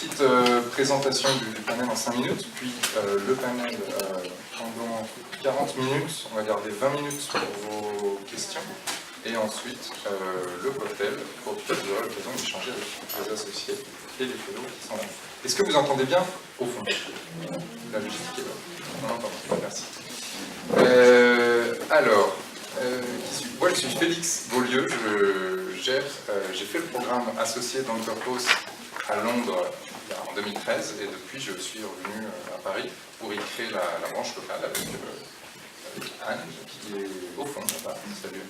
petite présentation du panel en 5 minutes, puis le panel pendant 40 minutes, on va garder 20 minutes pour vos questions, et ensuite le cocktail pour lequel vous aurez l'occasion d'échanger avec les associés et les fellows qui sont là. Est-ce que vous entendez bien au fond? La logistique est là. On entend, merci. Alors, moi je suis Félix Beaulieu, j'ai fait le programme associé dans le Purpose à Londres en 2013 et depuis je suis revenu à Paris pour y créer la branche locale avec Anne qui est au fond là-bas. Salut.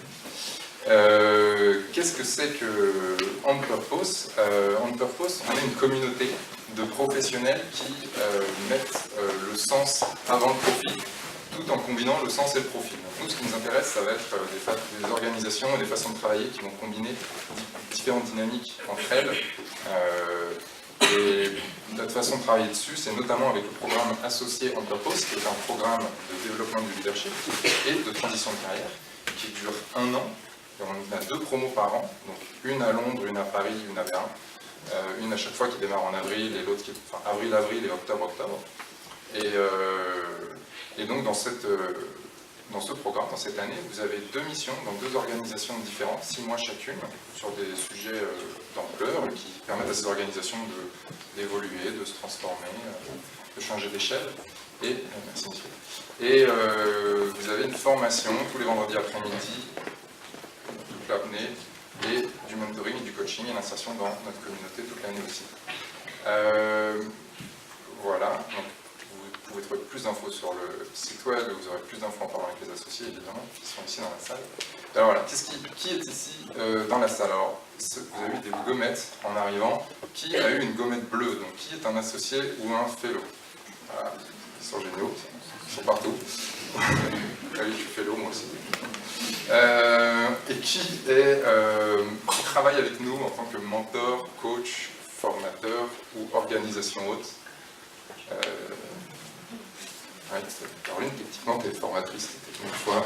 Qu'est-ce que c'est que On Purpose? On Purpose, on est une communauté de professionnels qui mettent le sens avant le profit, tout en combinant le sens et le profit. Donc, nous, ce qui nous intéresse, ça va être des organisations et des façons de travailler qui vont combiner différentes dynamiques entre elles. Et notre façon de travailler dessus, c'est notamment avec le programme associé On Purpose, qui est un programme de développement du leadership et de transition de carrière, qui dure 1 an. Et on a 2 promos par an, donc une à Londres, une à Paris, une à Berlin. Une à chaque fois qui démarre en avril et l'autre qui est avril et octobre. Et donc dans ce programme, dans cette année, vous avez 2 missions dans 2 organisations différentes, 6 mois chacune, sur des sujets d'ampleur qui permettent à ces organisations d'évoluer, de se transformer, de changer d'échelle. Et, merci monsieur. Et vous avez une formation tous les vendredis après-midi, toute l'année, et du mentoring et du coaching et l'insertion dans notre communauté toute l'année aussi. Voilà. Donc, vous pouvez trouver plus d'infos sur le site web, vous aurez plus d'infos en parlant avec les associés, évidemment, qui sont ici dans la salle. Alors voilà, qui est ici dans la salle? Alors, vous avez eu des gommettes en arrivant. Qui a eu une gommette bleue? Donc, qui est un associé ou un fellow? Voilà, ils sont géniaux, ils sont partout. Ah oui, je suis fellow, moi aussi. Et qui travaille avec nous en tant que mentor, coach, formateur ou organisation haute? Oui, Caroline, effectivement, tu es formatrice une fois.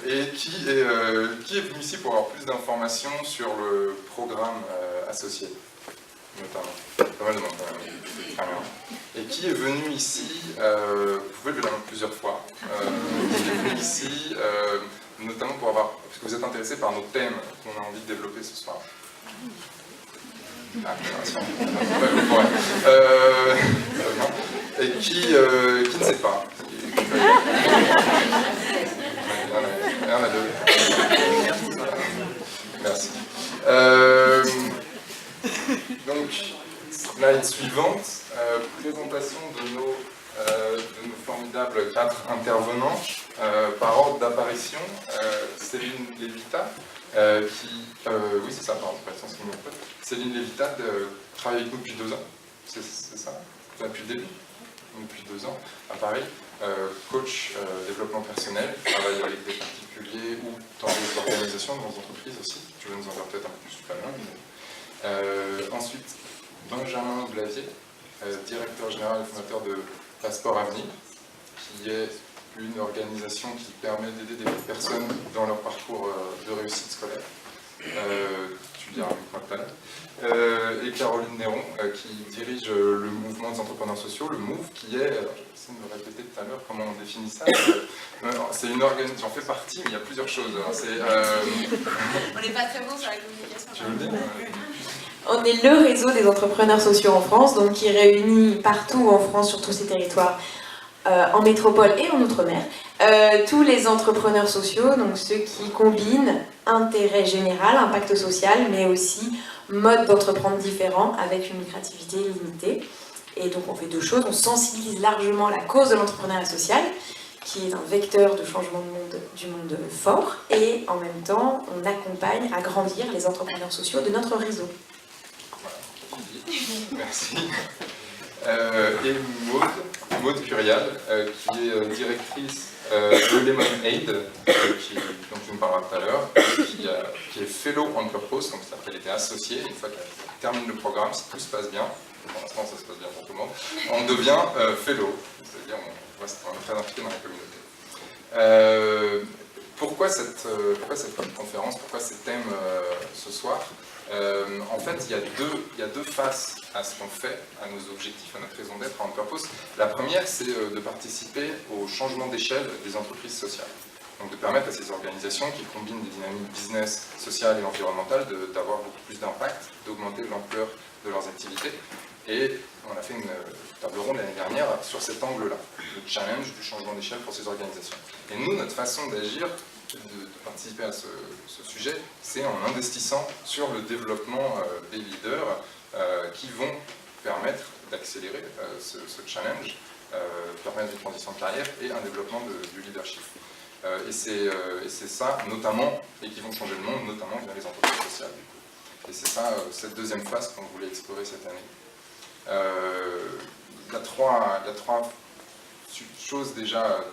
Et qui est venu ici pour avoir plus d'informations sur le programme associé, notamment. Pas mal de monde quand même. Et qui est venu ici, vous pouvez lever la main plusieurs fois, qui est venu ici, notamment parce que vous êtes intéressé par nos thèmes qu'on a envie de développer ce soir. Ah, et qui ne sait pas. Il y en a 2. Merci. Donc, slide suivante, présentation de nos formidables 4 intervenants par ordre d'apparition. Céline Lévita, oui c'est ça, pardon, Céline Lévita travaille avec nous depuis 2 ans, c'est ça, depuis le début, depuis 2 ans à Paris, coach développement personnel, travaille avec des particuliers ou dans des organisations, dans des entreprises aussi, tu veux nous en dire peut-être un peu plus tout à l'heure. Ensuite, Benjamin Blavier, directeur général et fondateur de Passeport Avenir, qui est une organisation qui permet d'aider des personnes dans leur parcours de réussite scolaire. Tu diras avec moi tout à l'heure. Et Caroline Néron, qui dirige le mouvement des entrepreneurs sociaux, le MOVE, qui est, alors j'essaie de me répéter tout à l'heure comment on définit ça, c'est une organisation, j'en fais partie, mais il y a plusieurs choses. On n'est pas très bon sur la communication. Tu veux le dire On est le réseau des entrepreneurs sociaux en France, donc qui réunit partout en France, sur tous ces territoires, en métropole et en outre-mer, tous les entrepreneurs sociaux, donc ceux qui combinent intérêt général, impact social, mais aussi mode d'entreprendre différent avec une créativité limitée. Et donc on fait 2 choses, on sensibilise largement la cause de l'entrepreneuriat social, qui est un vecteur de changement du monde fort, et en même temps on accompagne à grandir les entrepreneurs sociaux de notre réseau. Merci. Et Maud Curial, qui est directrice de Lemonade, dont tu me parleras tout à l'heure, qui est fellow On Purpose, donc c'est-à-dire qu'elle était associée, une fois qu'elle termine le programme, si tout se passe bien, pour l'instant ça se passe bien pour tout le monde, on devient fellow, c'est-à-dire on est très impliqué dans la communauté. Pourquoi cette conférence, pourquoi ces thèmes ce soir? En fait, il y a deux faces à ce qu'on fait, à nos objectifs, à notre raison d'être, à On Purpose. La première, c'est de participer au changement d'échelle des entreprises sociales. Donc de permettre à ces organisations qui combinent des dynamiques business, sociales et environnementales d'avoir beaucoup plus d'impact, d'augmenter l'ampleur de leurs activités. Et on a fait une table ronde l'année dernière sur cet angle-là, le challenge du changement d'échelle pour ces organisations. Et nous, notre façon d'agir, de participer à ce sujet, c'est en investissant sur le développement des leaders qui vont permettre d'accélérer ce challenge, permettre une transition de carrière et un développement du leadership. Et c'est ça, notamment, et qui vont changer le monde, notamment via les entreprises sociales. Et c'est ça, cette deuxième phase qu'on voulait explorer cette année. Il y a trois choses déjà,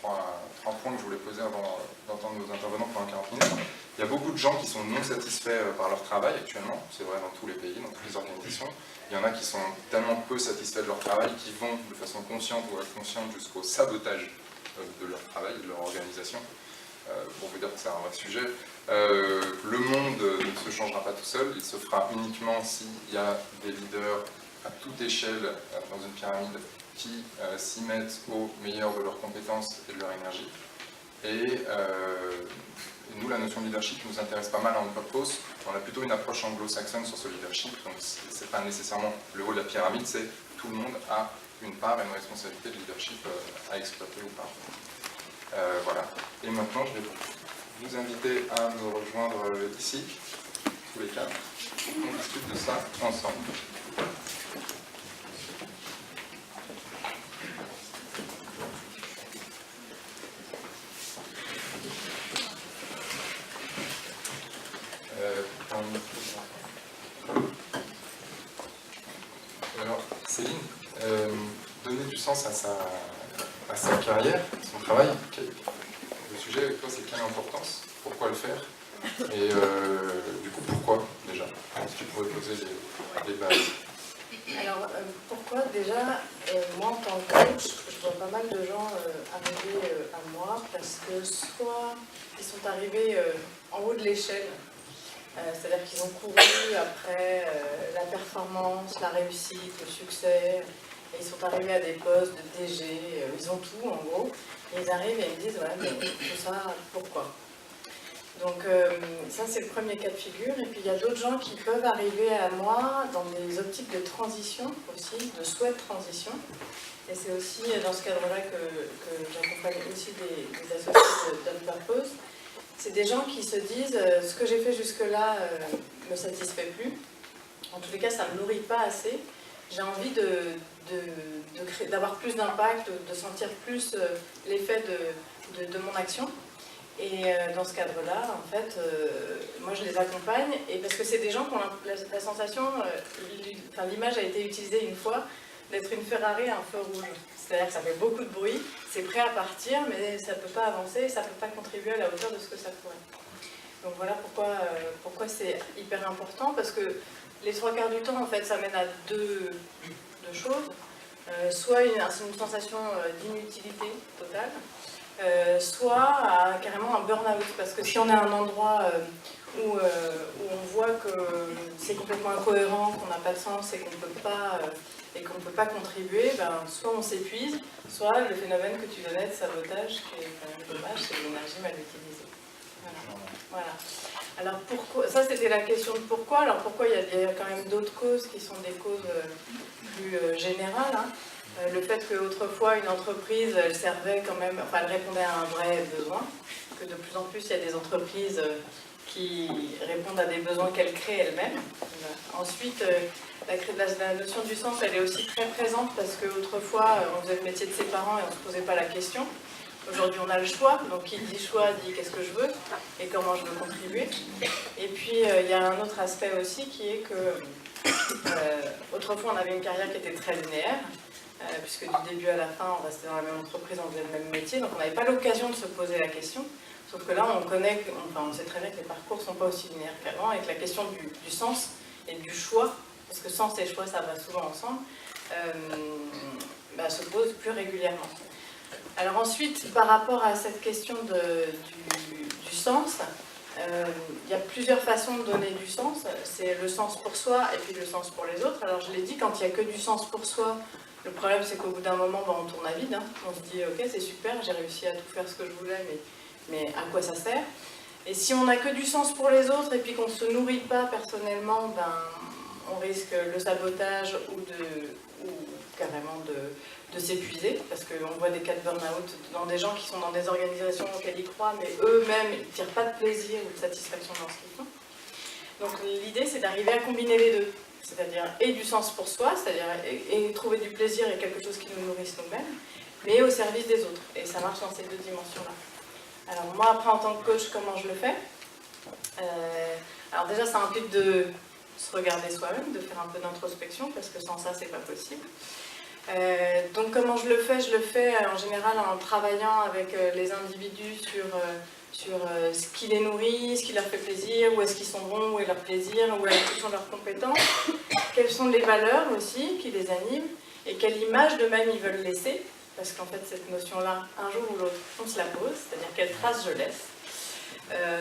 trois points que je voulais poser avant d'entendre nos intervenants pendant 40 minutes. Il y a beaucoup de gens qui sont non satisfaits par leur travail actuellement, c'est vrai dans tous les pays, dans toutes les organisations. Il y en a qui sont tellement peu satisfaits de leur travail qu'ils vont de façon consciente ou inconsciente jusqu'au sabotage de leur travail, de leur organisation. Pour vous dire que c'est un vrai sujet. Le monde ne se changera pas tout seul, il se fera uniquement s'il y a des leaders à toute échelle dans une pyramide qui s'y mettent au meilleur de leurs compétences et de leur énergie. Et nous, la notion de leadership nous intéresse pas mal à On Purpose. On a plutôt une approche anglo-saxonne sur ce leadership, donc c'est pas nécessairement le haut de la pyramide, c'est tout le monde a une part et une responsabilité de leadership à exploiter ou pas. Voilà. Et maintenant, je vais vous inviter à nous rejoindre ici, tous les quatre. On discute de ça ensemble. Alors, Céline, donner du sens à sa carrière, à son travail, le sujet avec toi c'est quelle importance, pourquoi le faire, et du coup pourquoi déjà, si tu pourrais poser des bases. Alors pourquoi déjà, moi en tant que coach, je vois pas mal de gens arriver à moi parce que soit ils sont arrivés en haut de l'échelle, c'est-à-dire qu'ils ont couru après la performance, la réussite, le succès, et ils sont arrivés à des postes de DG, ils ont tout en gros, et ils arrivent et ils me disent ouais mais tout ça, pourquoi? Donc ça c'est le premier cas de figure, et puis il y a d'autres gens qui peuvent arriver à moi dans des optiques de transition aussi, de souhait de transition, et c'est aussi dans ce cadre-là que j'accompagne aussi des associés d'On Purpose. C'est des gens qui se disent ce que j'ai fait jusque-là ne me satisfait plus, en tous les cas ça ne me nourrit pas assez, j'ai envie d'avoir plus d'impact, de sentir plus l'effet de mon action. Et dans ce cadre-là, en fait, moi je les accompagne, et parce que c'est des gens qui ont la sensation, l'image a été utilisée une fois, d'être une Ferrari à un feu rouge. C'est-à-dire que ça fait beaucoup de bruit, c'est prêt à partir, mais ça ne peut pas avancer, ça ne peut pas contribuer à la hauteur de ce que ça pourrait. Donc voilà pourquoi c'est hyper important, parce que les trois quarts du temps, en fait, ça mène à deux choses. Soit une sensation d'inutilité totale, soit à carrément un burn-out, parce que si on est à un endroit où on voit que c'est complètement incohérent, qu'on n'a pas de sens et qu'on ne peut pas contribuer, ben, soit on s'épuise, soit le phénomène que tu donnais de sabotage, qui est quand même dommage, c'est l'énergie mal utilisée. Voilà. Alors pourquoi, ça c'était la question de pourquoi. Alors pourquoi il y a quand même d'autres causes qui sont des causes plus générales, hein. Le fait qu'autrefois une entreprise, elle servait quand même, enfin elle répondait à un vrai besoin, que de plus en plus il y a des entreprises qui répondent à des besoins qu'elles créent elles-mêmes. Ensuite, la notion du sens, elle est aussi très présente parce qu'autrefois on faisait le métier de ses parents et on ne se posait pas la question. Aujourd'hui on a le choix, donc qui dit choix dit qu'est-ce que je veux et comment je veux contribuer. Et puis il y a un autre aspect aussi qui est que autrefois on avait une carrière qui était très linéaire, puisque du début à la fin on restait dans la même entreprise, on faisait le même métier, donc on n'avait pas l'occasion de se poser la question. Sauf que là on sait très bien que les parcours ne sont pas aussi linéaires qu'avant et que la question du sens et du choix, parce que sens et choix ça va souvent ensemble, se pose plus régulièrement. Alors ensuite, par rapport à cette question du sens, il y a plusieurs façons de donner du sens. C'est le sens pour soi et puis le sens pour les autres. Alors je l'ai dit, quand il n'y a que du sens pour soi, le problème c'est qu'au bout d'un moment, on tourne à vide. Hein. On se dit ok, c'est super, j'ai réussi à tout faire ce que je voulais, mais à quoi ça sert? Et si on n'a que du sens pour les autres et puis qu'on ne se nourrit pas personnellement, on risque le sabotage ou carrément de s'épuiser, parce qu'on voit des cas de burn-out dans des gens qui sont dans des organisations auxquelles ils croient, mais eux-mêmes ils ne tirent pas de plaisir ou de satisfaction dans ce qu'ils font. Donc l'idée c'est d'arriver à combiner les deux, c'est-à-dire et du sens pour soi, c'est-à-dire et trouver du plaisir et quelque chose qui nous nourrisse nous-mêmes, mais au service des autres. Et ça marche dans ces deux dimensions-là. Alors moi après en tant que coach, comment je le fais? Alors déjà ça implique de se regarder soi-même, de faire un peu d'introspection, parce que sans ça c'est pas possible. Donc comment je le fais? Je le fais en général en travaillant avec les individus sur ce qui les nourrit, ce qui leur fait plaisir, où est-ce qu'ils sont bons, où est leur plaisir, où sont leurs compétences, quelles sont les valeurs aussi qui les animent, et quelle image d'eux-mêmes ils veulent laisser, parce qu'en fait cette notion-là, un jour ou l'autre, on se la pose, c'est-à-dire quelle trace je laisse.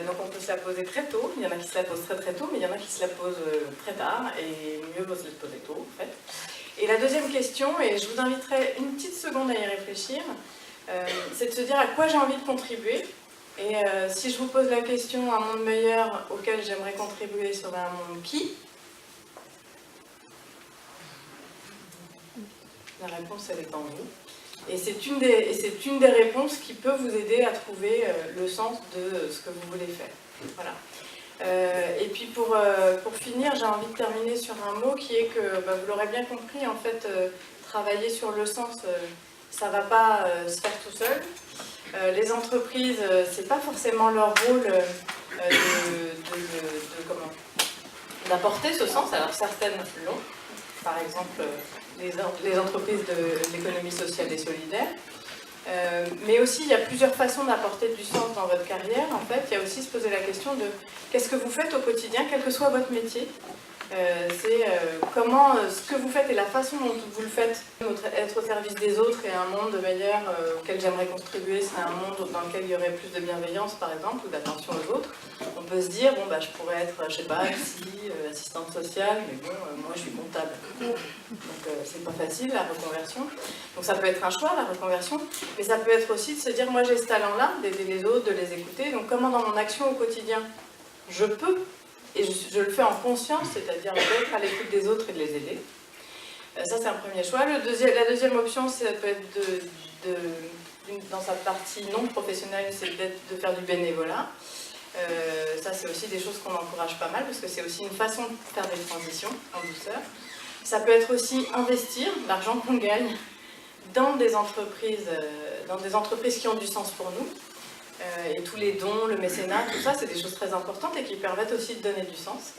Donc on peut se la poser très tôt, il y en a qui se la posent très très tôt, mais il y en a qui se la posent très tard, et mieux vaut se la poser tôt en fait. Et la deuxième question, et je vous inviterai une petite seconde à y réfléchir, c'est de se dire à quoi j'ai envie de contribuer. Et si je vous pose la question, un monde meilleur auquel j'aimerais contribuer serait un monde qui? La réponse elle est en vous. Et c'est une des réponses qui peut vous aider à trouver le sens de ce que vous voulez faire. Voilà. Et puis pour finir, j'ai envie de terminer sur un mot qui est que, vous l'aurez bien compris, en fait, travailler sur le sens, ça ne va pas se faire tout seul. Les entreprises, c'est pas forcément leur rôle d'apporter ce sens, alors certaines l'ont, par exemple les entreprises de l'économie sociale et solidaire. Mais aussi, il y a plusieurs façons d'apporter du sens dans votre carrière. En fait, il y a aussi se poser la question de qu'est-ce que vous faites au quotidien, quel que soit votre métier. C'est comment ce que vous faites et la façon dont vous le faites, être au service des autres et un monde meilleur auquel j'aimerais contribuer, c'est un monde dans lequel il y aurait plus de bienveillance par exemple, ou d'attention aux autres. On peut se dire, bon je pourrais être, je sais pas, assistante sociale, mais bon, moi je suis comptable. Donc c'est pas facile la reconversion. Donc ça peut être un choix la reconversion, mais ça peut être aussi de se dire, moi j'ai ce talent-là, d'aider les autres, de les écouter, donc comment dans mon action au quotidien, je peux. Et je le fais en conscience, c'est-à-dire d'être à l'écoute des autres et de les aider. Ça, c'est un premier choix. La deuxième option, ça peut être dans sa partie non professionnelle, c'est de faire du bénévolat. Ça, c'est aussi des choses qu'on encourage pas mal, parce que c'est aussi une façon de faire des transitions en douceur. Ça peut être aussi investir l'argent qu'on gagne dans des entreprises qui ont du sens pour nous. Et tous les dons, le mécénat, tout ça, c'est des choses très importantes et qui permettent aussi de donner du sens.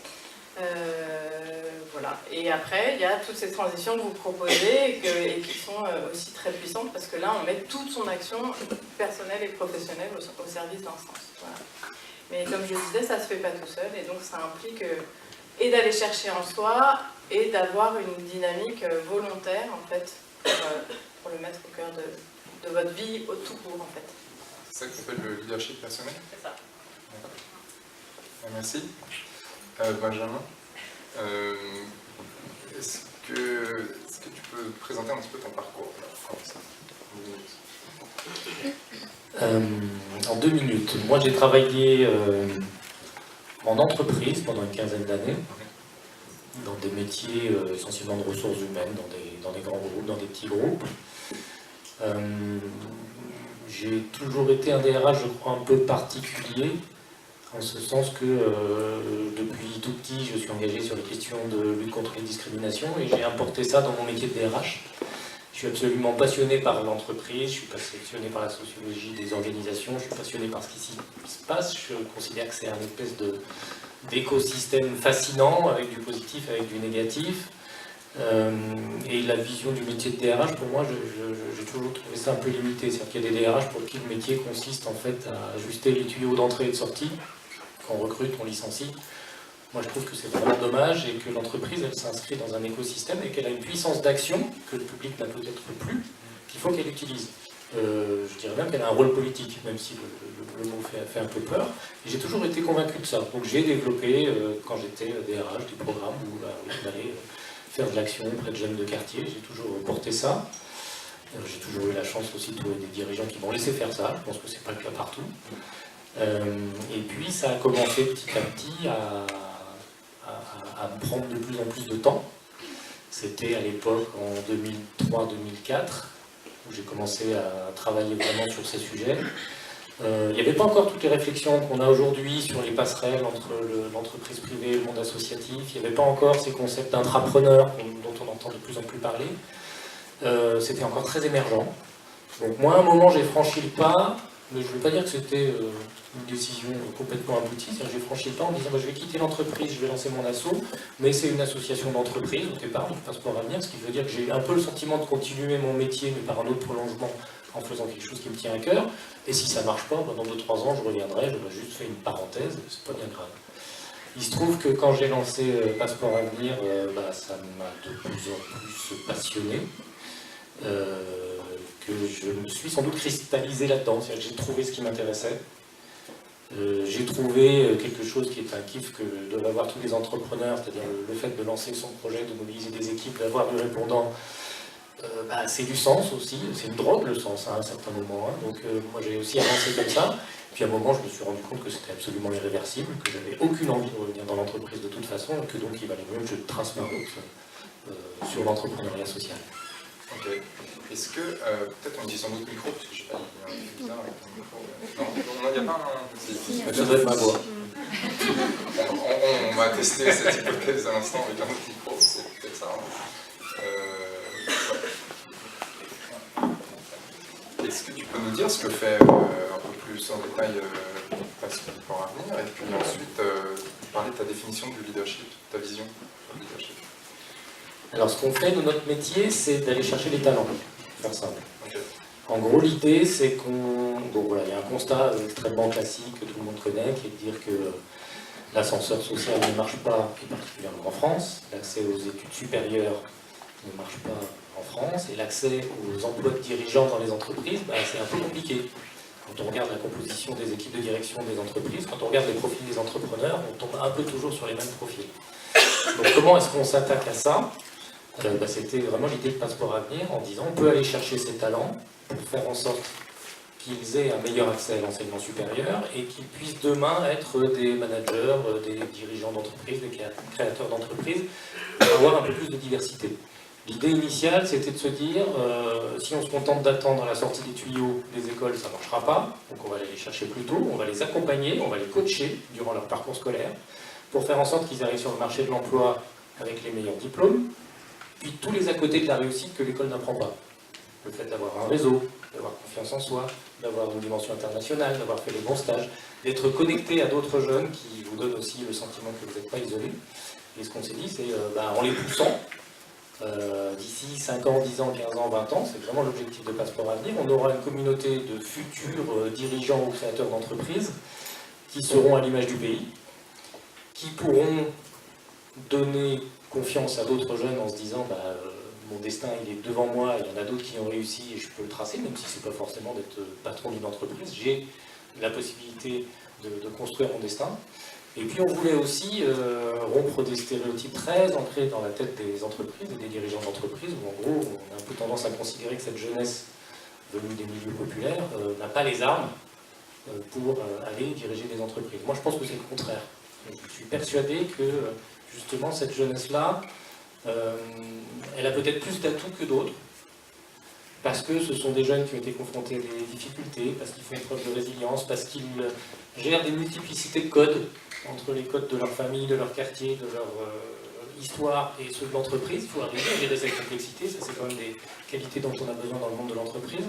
Voilà. Et après, il y a toutes ces transitions que vous proposez et qui sont aussi très puissantes parce que là, on met toute son action personnelle et professionnelle au service d'un sens. Voilà. Mais comme je disais, ça ne se fait pas tout seul et donc ça implique et d'aller chercher en soi et d'avoir une dynamique volontaire en fait pour le mettre au cœur de votre vie au tout court en fait. C'est ça que s'appelle le leadership personnel? C'est ça. Merci. Benjamin, est-ce que tu peux présenter un petit peu ton parcours en 2 minutes. Moi, j'ai travaillé en entreprise pendant une quinzaine d'années, dans des métiers essentiellement de ressources humaines, dans des grands groupes, dans des petits groupes. J'ai toujours été un DRH, je crois, un peu particulier, en ce sens que depuis tout petit, je suis engagé sur les questions de lutte contre les discriminations et j'ai importé ça dans mon métier de DRH. Je suis absolument passionné par l'entreprise, je suis passionné par la sociologie des organisations, je suis passionné par ce qui s'y passe. Je considère que c'est un espèce d'écosystème fascinant, avec du positif, avec du négatif. Et la vision du métier de DRH, pour moi, j'ai toujours trouvé ça un peu limité. C'est-à-dire qu'il y a des DRH pour qui le métier consiste en fait à ajuster les tuyaux d'entrée et de sortie. Quand on recrute, on licencie. Moi, je trouve que c'est vraiment dommage et que l'entreprise, elle s'inscrit dans un écosystème et qu'elle a une puissance d'action que le public n'a peut-être plus, qu'il faut qu'elle utilise. je dirais même qu'elle a un rôle politique, même si le mot fait un peu peur. Et j'ai toujours été convaincu de ça. Donc j'ai développé, quand j'étais DRH, des programmes où on allait faire de l'action auprès de jeunes de quartier. J'ai toujours porté ça. J'ai toujours eu la chance aussi de trouver des dirigeants qui m'ont laissé faire ça. Je pense que c'est pas le cas partout. Et puis ça a commencé petit à petit à me prendre de plus en plus de temps. C'était à l'époque en 2003-2004 où j'ai commencé à travailler vraiment sur ces sujets. Il n'y avait pas encore toutes les réflexions qu'on a aujourd'hui sur les passerelles entre l'entreprise privée et le monde associatif. Il n'y avait pas encore ces concepts d'intrapreneurs dont on entend de plus en plus parler. C'était encore très émergent. Donc moi, à un moment, j'ai franchi le pas, mais je ne veux pas dire que c'était une décision complètement aboutie. J'ai franchi le pas en disant je vais quitter l'entreprise, je vais lancer mon asso, mais c'est une association d'entreprise au départ, donc Passeport Avenir, ce qui veut dire que j'ai un peu le sentiment de continuer mon métier, mais par un autre prolongement, en faisant quelque chose qui me tient à cœur. Et si ça ne marche pas, dans 2-3 ans, je reviendrai, j'aurais juste fait une parenthèse, c'est pas bien grave. Il se trouve que quand j'ai lancé Passeport Avenir, ça m'a de plus en plus passionné. Que je me suis sans doute cristallisé là-dedans, c'est-à-dire que j'ai trouvé ce qui m'intéressait. J'ai trouvé quelque chose qui est un kiff que doivent avoir tous les entrepreneurs, c'est-à-dire le fait de lancer son projet, de mobiliser des équipes, d'avoir du répondant. C'est du sens aussi, c'est une drogue le sens à un certain moment. Donc moi j'ai aussi avancé comme ça. Puis à un moment je me suis rendu compte que c'était absolument irréversible, que j'avais aucune envie de revenir dans l'entreprise de toute façon, et que donc il valait mieux que je trace ma route sur l'entrepreneuriat social. Ok. Est-ce que, peut-être on dit sans doute micro, parce que je sais pas, il y a un truc bizarre avec ton micro. Non, il n'y a pas un... Ça doit être ma voix. On va tester cette hypothèse à l'instant avec un autre micro, c'est peut-être ça. Est-ce que tu peux nous dire ce que fait un peu plus en détail Passeport Avenir, et puis ensuite parler de ta définition du leadership, ta vision du leadership? Alors ce qu'on fait de notre métier, c'est d'aller chercher les talents, pour faire simple. Okay. En gros, l'idée, c'est qu'on... Donc voilà, il y a un constat extrêmement classique que tout le monde connaît, qui est de dire que l'ascenseur social ne marche pas, et particulièrement en France, l'accès aux études supérieures ne marche pas en France, et l'accès aux emplois de dirigeants dans les entreprises, c'est un peu compliqué. Quand on regarde la composition des équipes de direction des entreprises, quand on regarde les profils des entrepreneurs, on tombe un peu toujours sur les mêmes profils. Donc comment est-ce qu'on s'attaque à ça? C'était vraiment l'idée de Passeport Avenir en disant on peut aller chercher ces talents pour faire en sorte qu'ils aient un meilleur accès à l'enseignement supérieur et qu'ils puissent demain être des managers, des dirigeants d'entreprise, des créateurs d'entreprise, pour avoir un peu plus de diversité. L'idée initiale, c'était de se dire, si on se contente d'attendre la sortie des tuyaux des écoles, ça ne marchera pas, donc on va aller les chercher plus tôt, on va les accompagner, on va les coacher durant leur parcours scolaire, pour faire en sorte qu'ils arrivent sur le marché de l'emploi avec les meilleurs diplômes, puis tous les à côté de la réussite que l'école n'apprend pas. Le fait d'avoir un réseau, d'avoir confiance en soi, d'avoir une dimension internationale, d'avoir fait les bons stages, d'être connecté à d'autres jeunes qui vous donnent aussi le sentiment que vous n'êtes pas isolé. Et ce qu'on s'est dit, c'est en les poussant, d'ici 5 ans, 10 ans, 15 ans, 20 ans, c'est vraiment l'objectif de Passeport Avenir, on aura une communauté de futurs dirigeants ou créateurs d'entreprises qui seront à l'image du pays, qui pourront donner confiance à d'autres jeunes en se disant mon destin il est devant moi, il y en a d'autres qui ont réussi et je peux le tracer, même si c'est pas forcément d'être patron d'une entreprise, j'ai la possibilité de construire mon destin. Et puis on voulait aussi rompre des stéréotypes très ancrés dans la tête des entreprises et des dirigeants d'entreprises, où en gros on a un peu tendance à considérer que cette jeunesse venue des milieux populaires n'a pas les armes pour aller diriger des entreprises. Moi je pense que c'est le contraire. Je suis persuadé que justement cette jeunesse-là, elle a peut-être plus d'atouts que d'autres, parce que ce sont des jeunes qui ont été confrontés à des difficultés, parce qu'ils font preuve de résilience, parce qu'ils gèrent des multiplicités de codes, entre les codes de leur famille, de leur quartier, de leur histoire et ceux de l'entreprise. Il faut arriver à gérer cette complexité, ça c'est quand même des qualités dont on a besoin dans le monde de l'entreprise.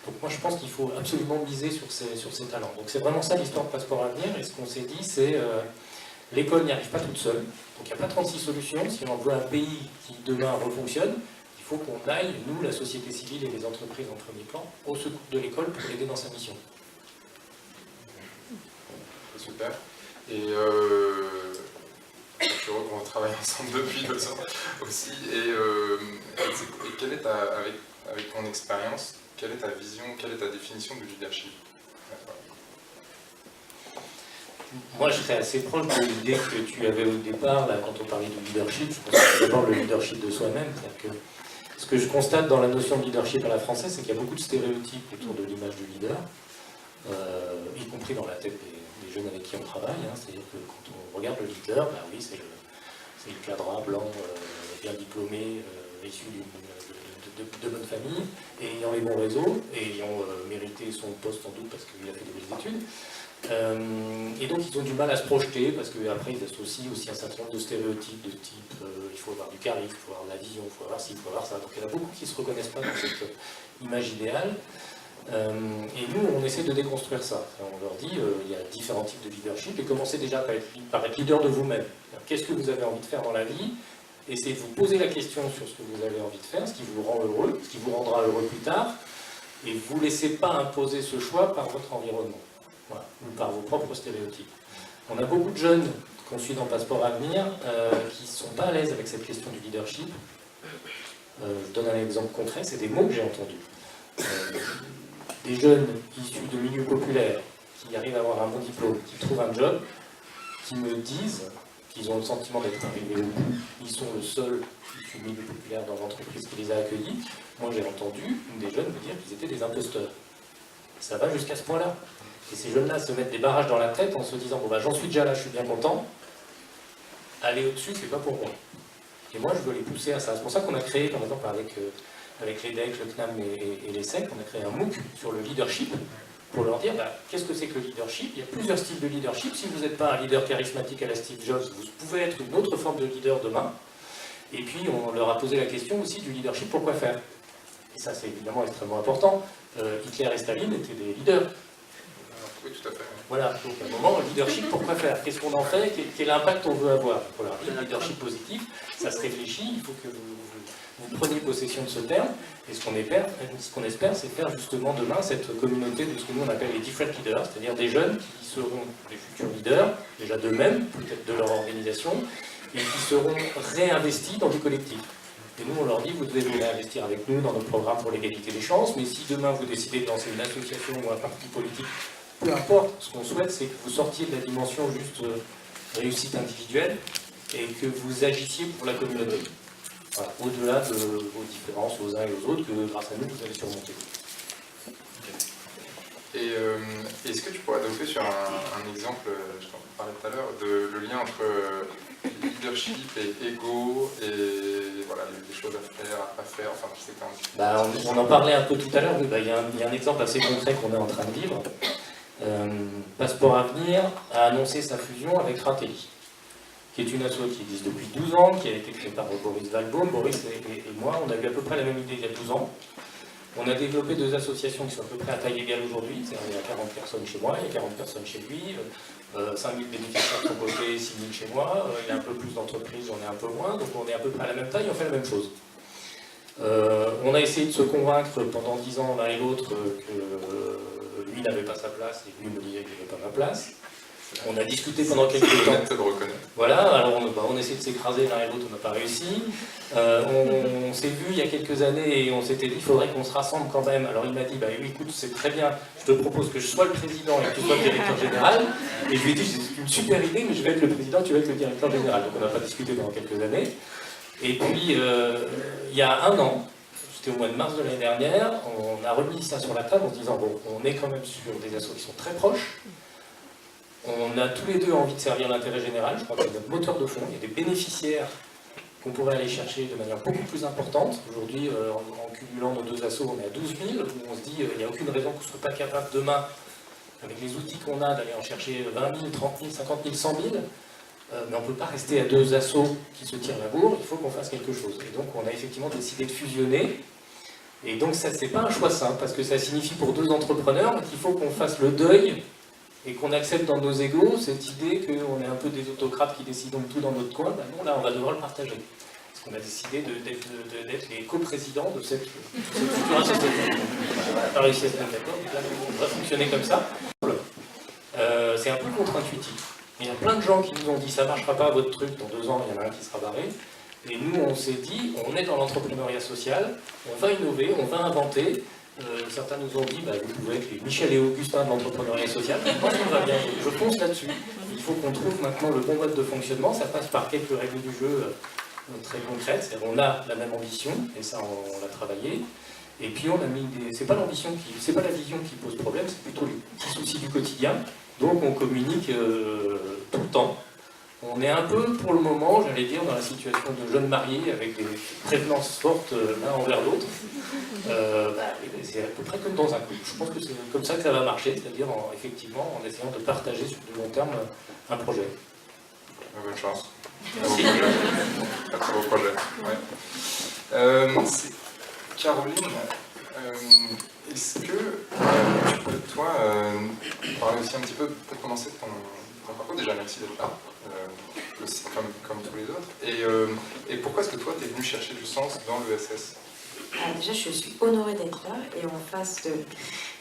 Donc moi je pense qu'il faut absolument miser sur ces talents. Donc c'est vraiment ça l'histoire de Passeport Avenir, et ce qu'on s'est dit c'est l'école n'y arrive pas toute seule, donc il n'y a pas 36 solutions. Si on veut un pays qui demain refonctionne, il faut qu'on aille, nous, la société civile et les entreprises en premier plan, au secours de l'école pour l'aider dans sa mission. Super. Et suis heureux qu'on travaille ensemble depuis 2 ans aussi. Et quelle est avec ton expérience, quelle est ta vision, quelle est ta définition du leadership? Moi, je serais assez proche de l'idée que tu avais au départ, là, quand on parlait du leadership. Je pense que c'est d'abord le leadership de soi-même. C'est-à-dire que ce que je constate dans la notion de leadership à la française, c'est qu'il y a beaucoup de stéréotypes autour de l'image du leader, y compris dans la tête des jeunes avec qui on travaille. C'est-à-dire que quand on regarde le leader, ben oui, c'est le cadre blanc, bien diplômé, issu de bonne famille, ayant les bons réseaux, ayant mérité son poste sans doute parce qu'il a fait des belles études. Et donc ils ont du mal à se projeter parce qu'après ils associent aussi un certain nombre de stéréotypes de type il faut avoir du charisme, il faut avoir de la vision, il faut avoir ci, il faut avoir ça. Donc il y en a beaucoup qui ne se reconnaissent pas dans cette image idéale. Et nous on essaie de déconstruire ça. On leur dit il y a différents types de leadership et commencez déjà par être leader de vous-même. Qu'est-ce que vous avez envie de faire dans la vie? Essayez de vous poser la question sur ce que vous avez envie de faire, ce qui vous rend heureux, ce qui vous rendra heureux plus tard, et vous ne laissez pas imposer ce choix par votre environnement. Voilà, ou par vos propres stéréotypes. On a beaucoup de jeunes qu'on suit dans Passeport Avenir qui ne sont pas à l'aise avec cette question du leadership. Je donne un exemple concret, c'est des mots que j'ai entendus. Des jeunes issus de milieux populaires qui arrivent à avoir un bon diplôme, qui trouvent un job, qui me disent qu'ils ont le sentiment d'être arrivés au bout. Ils sont le seul issu de milieu populaire dans l'entreprise qui les a accueillis. Moi j'ai entendu des jeunes me dire qu'ils étaient des imposteurs. Ça va jusqu'à ce point-là. Et ces jeunes-là se mettent des barrages dans la tête en se disant bon bah j'en suis déjà là, je suis bien content. Aller au-dessus, c'est pas pour moi. Et moi, je veux les pousser à ça. C'est pour ça qu'on a créé, par exemple, avec l'EDEC, le CNAM et l'ESSEC, on a créé un MOOC sur le leadership pour leur dire bah, qu'est-ce que c'est que le leadership. Il y a plusieurs styles de leadership. Si vous n'êtes pas un leader charismatique à la Steve Jobs, vous pouvez être une autre forme de leader demain. Et puis, on leur a posé la question aussi du leadership, pourquoi faire. Et ça, c'est évidemment extrêmement important. Hitler et Staline étaient des leaders. Oui, tout à fait. Voilà, donc à un moment, le leadership, pourquoi faire? Qu'est-ce qu'on en fait? Quel impact on veut avoir? Voilà, le leadership positif, ça se réfléchit, il faut que vous preniez possession de ce terme, et ce qu'on espère, c'est faire justement demain cette communauté de ce que nous on appelle les different leaders, c'est-à-dire des jeunes qui seront des futurs leaders, déjà d'eux-mêmes, peut-être de leur organisation, et qui seront réinvestis dans du collectif. Et nous, on leur dit, vous devez vous réinvestir avec nous dans notre programme pour l'égalité des chances, mais si demain vous décidez de lancer une association ou un parti politique, peu importe, ce qu'on souhaite, c'est que vous sortiez de la dimension juste réussite individuelle et que vous agissiez pour la communauté. Voilà, au-delà de vos différences aux uns et aux autres, que grâce à nous, vous allez surmonter. Et est-ce que tu pourrais développer sur un exemple, je t'en parlais tout à l'heure, le lien entre leadership et ego, et voilà, les choses à faire, enfin je sais que t'as un petit peu... On en parlait un peu tout à l'heure, oui, il y a un exemple assez concret qu'on est en train de vivre. Passeport Avenir a annoncé sa fusion avec Fratelli, qui est une asso qui existe depuis 12 ans, qui a été créée par Boris Valbaum. Boris et moi, on a eu à peu près la même idée il y a 12 ans. On a développé 2 associations qui sont à peu près à taille égale aujourd'hui. Il y a 40 personnes chez moi, il y a 40 personnes chez lui, 5000 bénéficiaires de son côté, 6000 chez moi, il y a un peu plus d'entreprises, on est un peu moins, donc on est à peu près à la même taille, on fait la même chose. On a essayé de se convaincre pendant 10 ans l'un et l'autre que lui n'avait pas sa place et lui me disait qu'il n'avait pas ma place. On a discuté pendant quelques temps. Voilà, alors on essaie de s'écraser l'un et l'autre, on n'a pas réussi. On s'est vu il y a quelques années et on s'était dit qu'il faudrait qu'on se rassemble quand même. Alors il m'a dit, oui, écoute, c'est très bien, je te propose que je sois le président et que tu sois le directeur général. Et je lui ai dit, c'est une super idée, mais je vais être le président, tu vas être le directeur général. Donc on n'a pas discuté pendant quelques années. Et puis, il y a un an, c'était au mois de mars de l'année dernière, on a remis ça sur la table en se disant, bon, on est quand même sur des assos qui sont très proches. On a tous les deux envie de servir l'intérêt général, je crois que c'est notre moteur de fond. Il y a des bénéficiaires qu'on pourrait aller chercher de manière beaucoup plus importante. Aujourd'hui, en cumulant nos 2 assos, on est à 12 000, où on se dit il n'y a aucune raison qu'on ne soit pas capable demain, avec les outils qu'on a, d'aller en chercher 20 000, 30 000, 50 000, 100 000. Mais on ne peut pas rester à 2 assos qui se tirent la bourre, il faut qu'on fasse quelque chose. Et donc on a effectivement décidé de fusionner. Et donc ça, c'est pas un choix simple, parce que ça signifie pour 2 entrepreneurs qu'il faut qu'on fasse le deuil et qu'on accepte dans nos égos cette idée qu'on est un peu des autocrates qui décident de tout dans notre coin. Non, là, on va devoir le partager. Parce qu'on a décidé d'être les coprésidents de cette future association. On n'a pas réussi à se mettre d'accord, donc là, on va fonctionner comme ça. C'est un peu contre-intuitif. Il y a plein de gens qui nous ont dit ça ne marchera pas votre truc, dans 2 ans il y en a un qui sera barré. Et nous on s'est dit, on est dans l'entrepreneuriat social, on va innover, on va inventer. Certains nous ont dit, bah, vous pouvez être les Michel et Augustin de l'entrepreneuriat social. Moi ça me va bien, je fonce là-dessus. Il faut qu'on trouve maintenant le bon mode de fonctionnement, ça passe par quelques règles du jeu très concrètes. On a la même ambition, et ça on l'a travaillé. Et puis on a mis des... C'est pas l'ambition c'est pas la vision qui pose problème, c'est plutôt les petits soucis du quotidien. Donc on communique tout le temps. On est un peu, pour le moment, j'allais dire, dans la situation de jeunes mariés avec des prévenances fortes l'un envers l'autre. C'est à peu près comme dans un couple. Je pense que c'est comme ça que ça va marcher, c'est-à-dire effectivement en essayant de partager sur du long terme un projet. Bonne chance. Un très beau projet. Ouais. Caroline, est-ce que tu peux, toi, parler aussi un petit peu, peut-être commencer ton parcours. Déjà, merci d'être là, aussi, comme tous les autres. Et pourquoi est-ce que toi, tu es venu chercher du sens dans l'ESS? Déjà, je suis honorée d'être là et en face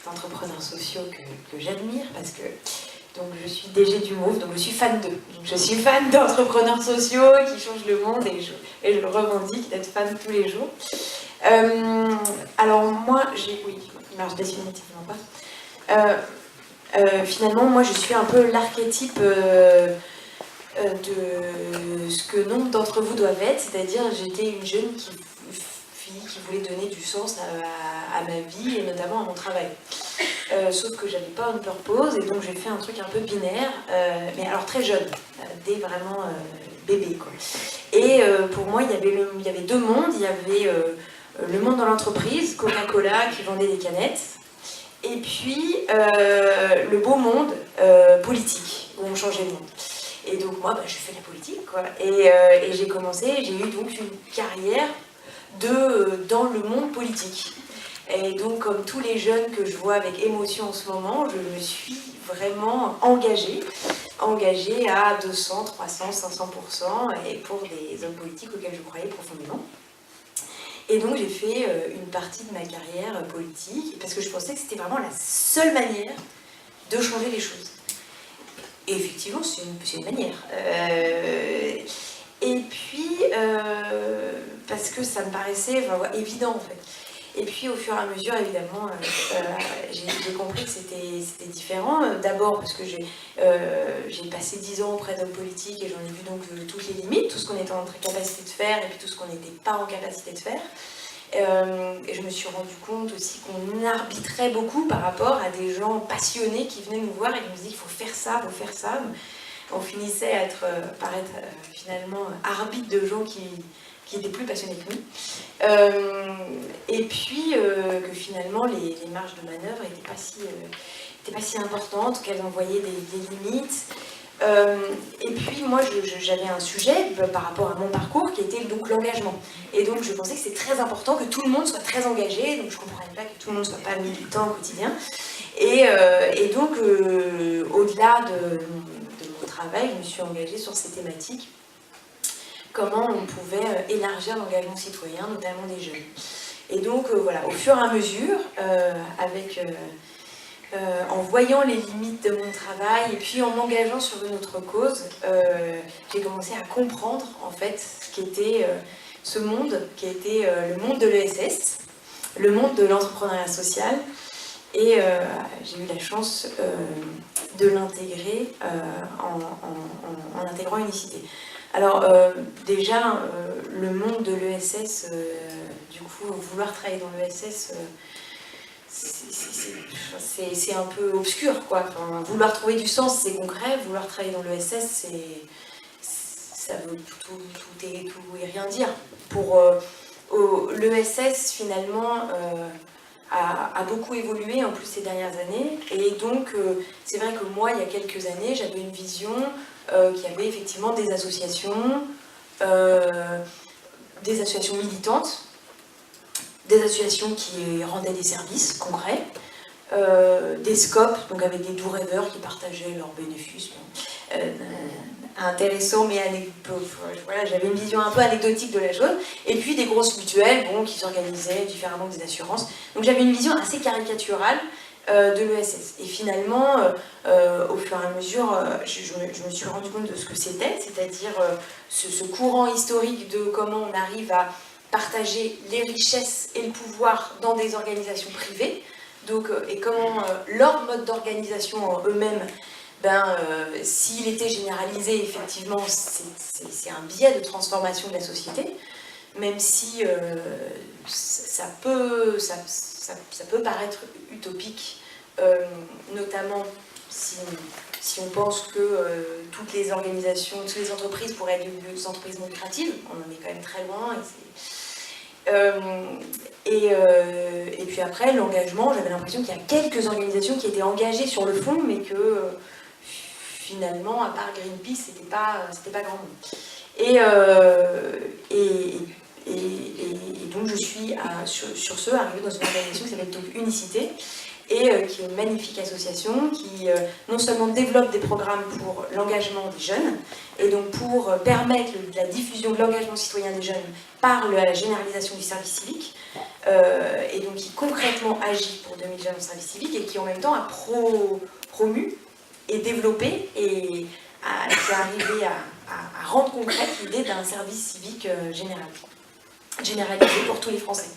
d'entrepreneurs sociaux que j'admire parce que donc, je suis DG du MAUF, donc je suis fan d'eux. Je suis fan d'entrepreneurs sociaux qui changent le monde et je le revendique d'être fan tous les jours. Alors moi, oui, je définitivement pas. Finalement, moi je suis un peu l'archétype de ce que nombre d'entre vous doivent être, c'est-à-dire j'étais une jeune fille qui voulait donner du sens à ma vie et notamment à mon travail. Sauf que j'avais pas une purpose et donc j'ai fait un truc un peu binaire, mais alors très jeune, dès vraiment bébé quoi. Et pour moi il y avait 2 mondes, il y avait le monde dans l'entreprise, Coca-Cola qui vendait des canettes, et puis le beau monde politique, où on changeait le monde. Et donc moi, je fais de la politique, quoi. Et j'ai commencé, j'ai eu donc une carrière dans le monde politique. Et donc comme tous les jeunes que je vois avec émotion en ce moment, je me suis vraiment engagée à 200, 300, 500%, et pour des hommes politiques auxquels je croyais profondément. Et donc j'ai fait une partie de ma carrière politique parce que je pensais que c'était vraiment la seule manière de changer les choses. Et effectivement, c'est une manière. Et puis, parce que ça me paraissait évident en fait. Et puis au fur et à mesure, évidemment, j'ai compris que c'était différent. D'abord parce que j'ai passé 10 ans auprès d'hommes politiques et j'en ai vu donc toutes les limites, tout ce qu'on était en capacité de faire et puis tout ce qu'on n'était pas en capacité de faire. Et je me suis rendu compte aussi qu'on arbitrait beaucoup par rapport à des gens passionnés qui venaient nous voir et qui nous disaient qu'il faut faire ça, il faut faire ça. On finissait par être finalement arbitre de gens qui étaient plus passionnés que nous. Et puis que finalement les marges de manœuvre n'étaient pas si importantes, qu'elles envoyaient des limites. Et puis moi j'avais un sujet par rapport à mon parcours qui était donc l'engagement. Et donc je pensais que c'était très important que tout le monde soit très engagé, donc je ne comprenais pas que tout le monde ne soit pas militant au quotidien. Et donc au-delà de mon travail, je me suis engagée sur ces thématiques. Comment on pouvait élargir l'engagement citoyen, notamment des jeunes. Et donc voilà, au fur et à mesure, en voyant les limites de mon travail et puis en m'engageant sur une autre cause, j'ai commencé à comprendre en fait ce qu'était ce monde, qui était le monde de l'ESS, le monde de l'entrepreneuriat social, et j'ai eu la chance de l'intégrer en intégrant Unicité. Alors déjà, le monde de l'ESS, du coup, vouloir travailler dans l'ESS, c'est un peu obscur, quoi. Enfin, vouloir trouver du sens, c'est concret. Vouloir travailler dans l'ESS, ça veut tout et rien dire. Pour l'ESS, finalement, a beaucoup évolué, en plus, ces dernières années. Et donc, c'est vrai que moi, il y a quelques années, j'avais une vision qui avait effectivement des associations militantes, des associations qui rendaient des services concrets, des scopes, donc avec des doux rêveurs qui partageaient leurs bénéfices. Intéressant, mais voilà, j'avais une vision un peu anecdotique de la chose. Et puis des grosses mutuelles qui s'organisaient différemment que des assurances. Donc j'avais une vision assez caricaturale de l'ESS. Et finalement, au fur et à mesure, je me suis rendu compte de ce que c'était, c'est-à-dire ce courant historique de comment on arrive à partager les richesses et le pouvoir dans des organisations privées, donc, et comment leur mode d'organisation eux-mêmes, s'il était généralisé, effectivement, c'est un biais de transformation de la société, même si ça peut paraître utopique, notamment si on pense que toutes les organisations, toutes les entreprises pourraient être des entreprises non lucratives. On en est quand même très loin. Et puis après, l'engagement, j'avais l'impression qu'il y a quelques organisations qui étaient engagées sur le fond, mais que finalement, à part Greenpeace, c'était pas grand monde. Et donc je suis sur ce arrivée dans une organisation qui s'appelle donc Unicité, et qui est une magnifique association qui non seulement développe des programmes pour l'engagement des jeunes, et donc pour permettre la diffusion de l'engagement citoyen des jeunes par la généralisation du service civique, et donc qui concrètement agit pour 2000 jeunes au service civique, et qui en même temps a promu et développé, et qui est arrivé à rendre concrète l'idée d'un service civique généralisé pour tous les Français.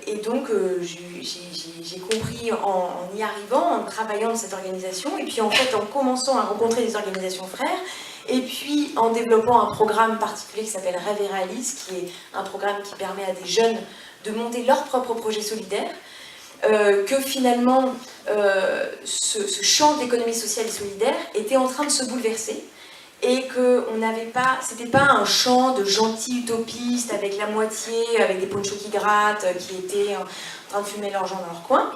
Et donc j'ai compris en y arrivant, en travaillant dans cette organisation, et puis en fait en commençant à rencontrer des organisations frères, et puis en développant un programme particulier qui s'appelle Rêve et Réalise, qui est un programme qui permet à des jeunes de monter leur propre projet solidaire, que finalement ce champ d'économie sociale et solidaire était en train de se bouleverser, et que c'était pas un champ de gentils utopistes avec la moitié, avec des ponchos qui grattent, qui étaient en train de fumer leur joint dans leur coin,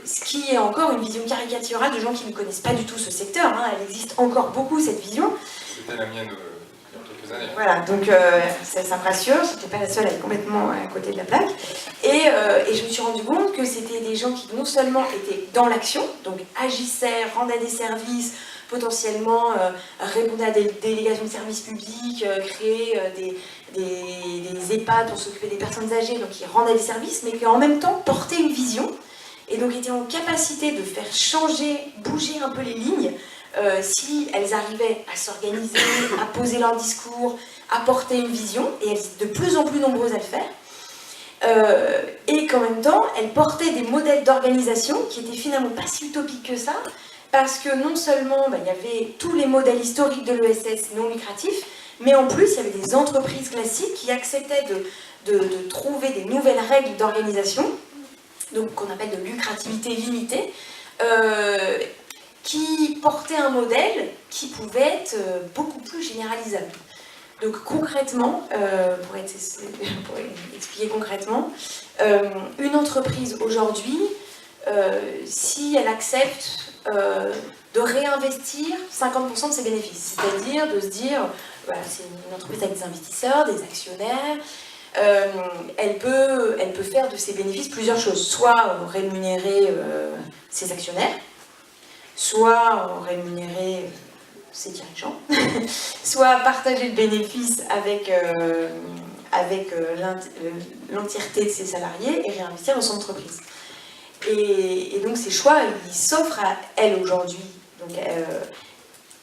ce qui est encore une vision caricaturale de gens qui ne connaissent pas du tout ce secteur, hein. Elle existe encore beaucoup, cette vision. C'était la mienne il y a quelques années. Voilà, donc ça me rassure, je n'étais pas la seule à être complètement à côté de la plaque. Et je me suis rendu compte que c'était des gens qui non seulement étaient dans l'action, donc agissaient, rendaient des services, potentiellement répondaient à des délégations de services publics, créaient des EHPAD pour s'occuper des personnes âgées, donc ils rendaient des services, mais qui en même temps portaient une vision, et donc étaient en capacité de faire bouger un peu les lignes, si elles arrivaient à s'organiser, à poser leur discours, à porter une vision, et elles étaient de plus en plus nombreuses à le faire, et qu'en même temps, elles portaient des modèles d'organisation qui étaient finalement pas si utopiques que ça, parce que non seulement il y avait tous les modèles historiques de l'ESS non lucratifs, mais en plus il y avait des entreprises classiques qui acceptaient de trouver des nouvelles règles d'organisation, donc qu'on appelle de lucrativité limitée, qui portaient un modèle qui pouvait être beaucoup plus généralisable. Donc concrètement, pour expliquer concrètement, une entreprise aujourd'hui, si elle accepte de réinvestir 50% de ses bénéfices, c'est-à-dire de se dire, voilà, c'est une entreprise avec des investisseurs, des actionnaires, elle peut faire de ses bénéfices plusieurs choses, soit rémunérer ses actionnaires, soit rémunérer ses dirigeants, soit partager le bénéfice avec l'entièreté de ses salariés et réinvestir dans son entreprise. Et donc ces choix, ils s'offrent à elle aujourd'hui. Donc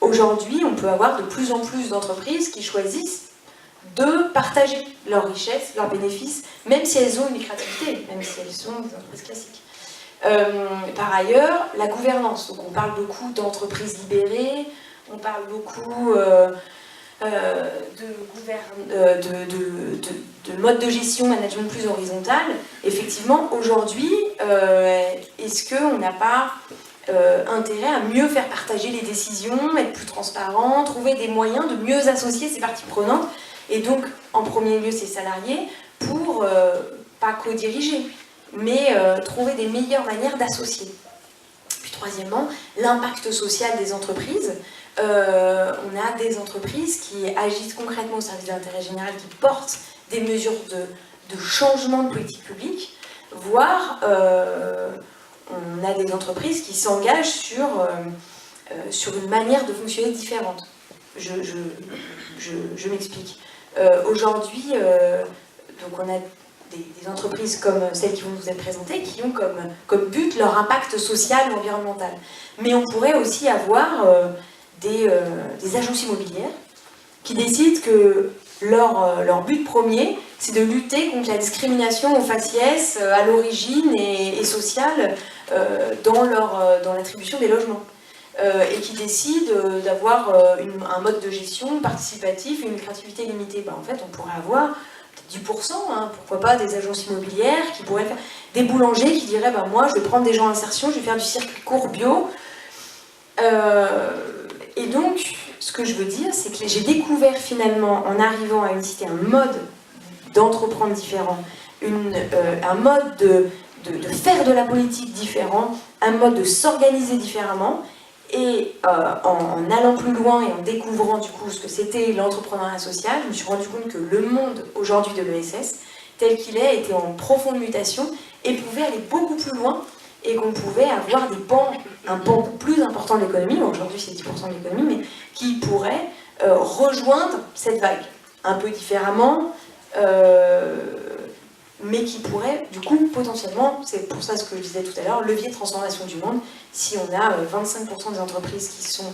aujourd'hui, on peut avoir de plus en plus d'entreprises qui choisissent de partager leurs richesses, leurs bénéfices, même si elles ont une lucrativité, même si elles sont des entreprises classiques. Par ailleurs, la gouvernance. Donc on parle beaucoup d'entreprises libérées, on parle beaucoup de mode de gestion, management plus horizontal. Effectivement, aujourd'hui, est-ce qu'on n'a pas intérêt à mieux faire partager les décisions, être plus transparent, trouver des moyens de mieux associer ces parties prenantes, et donc, en premier lieu, ces salariés, pour pas co-diriger, mais trouver des meilleures manières d'associer. Puis troisièmement, l'impact social des entreprises. On a des entreprises qui agissent concrètement au service de l'intérêt général, qui portent des mesures de changement de politique publique, voire on a des entreprises qui s'engagent sur une manière de fonctionner différente. Je m'explique. Aujourd'hui, donc on a des entreprises comme celles qui vont nous être présentées, qui ont comme but leur impact social ou environnemental. Mais on pourrait aussi avoir des agences immobilières qui décident que leur but premier, c'est de lutter contre la discrimination au faciès à l'origine et sociale dans l'attribution des logements. Et qui décident d'avoir un mode de gestion participatif, une lucrativité limitée. En fait, on pourrait avoir 10%, pourquoi pas des agences immobilières qui pourraient faire des boulangers qui diraient moi je vais prendre des gens en insertion, je vais faire du circuit court bio. Et donc, ce que je veux dire, c'est que j'ai découvert finalement, en arrivant à une cité, un mode d'entreprendre différent, un mode de faire de la politique différent, un mode de s'organiser différemment. Et en allant plus loin et en découvrant du coup ce que c'était l'entrepreneuriat social, je me suis rendu compte que le monde aujourd'hui de l'ESS, tel qu'il est, était en profonde mutation et pouvait aller beaucoup plus loin et qu'on pouvait avoir un pan plus important de l'économie, aujourd'hui c'est 10% de l'économie, mais qui pourrait rejoindre cette vague, un peu différemment, mais qui pourrait, du coup, potentiellement, c'est pour ça ce que je disais tout à l'heure, levier de transformation du monde, si on a 25% des entreprises qui sont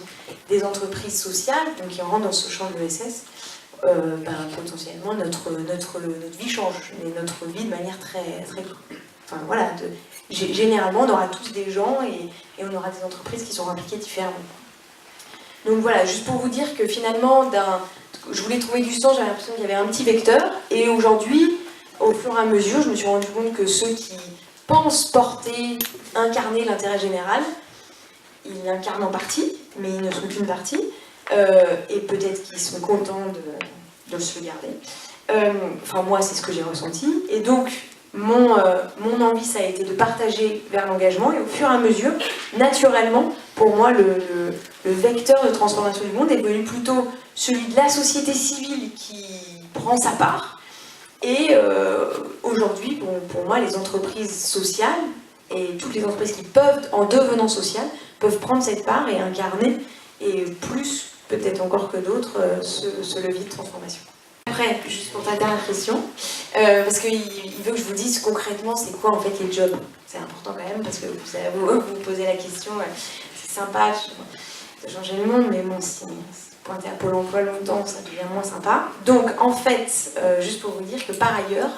des entreprises sociales, donc qui rentrent dans ce champ de l'ESS, potentiellement notre vie change, mais notre vie de manière très... Enfin voilà, généralement on aura tous des gens et on aura des entreprises qui sont impliquées différemment. Donc voilà, juste pour vous dire que finalement, je voulais trouver du sens, j'avais l'impression qu'il y avait un petit vecteur, et aujourd'hui, au fur et à mesure, je me suis rendu compte que ceux qui pensent incarner l'intérêt général, ils l'incarnent en partie, mais ils ne sont qu'une partie, et peut-être qu'ils sont contents de se le garder. Enfin, moi, c'est ce que j'ai ressenti. Et donc, mon envie, ça a été de partager vers l'engagement, et au fur et à mesure, naturellement, pour moi, le vecteur de transformation du monde est devenu plutôt celui de la société civile qui prend sa part. Et aujourd'hui, pour moi, les entreprises sociales et toutes les entreprises qui peuvent, en devenant sociales, peuvent prendre cette part et incarner, et plus peut-être encore que d'autres, ce levier de transformation. Après, juste pour ta dernière question, parce qu'il veut que je vous dise concrètement c'est quoi en fait les jobs. C'est important quand même parce que vous posez la question, c'est sympa de changer le monde, mais bon, si pointer à Pôle emploi longtemps, ça devient moins sympa. Donc en fait, juste pour vous dire que par ailleurs,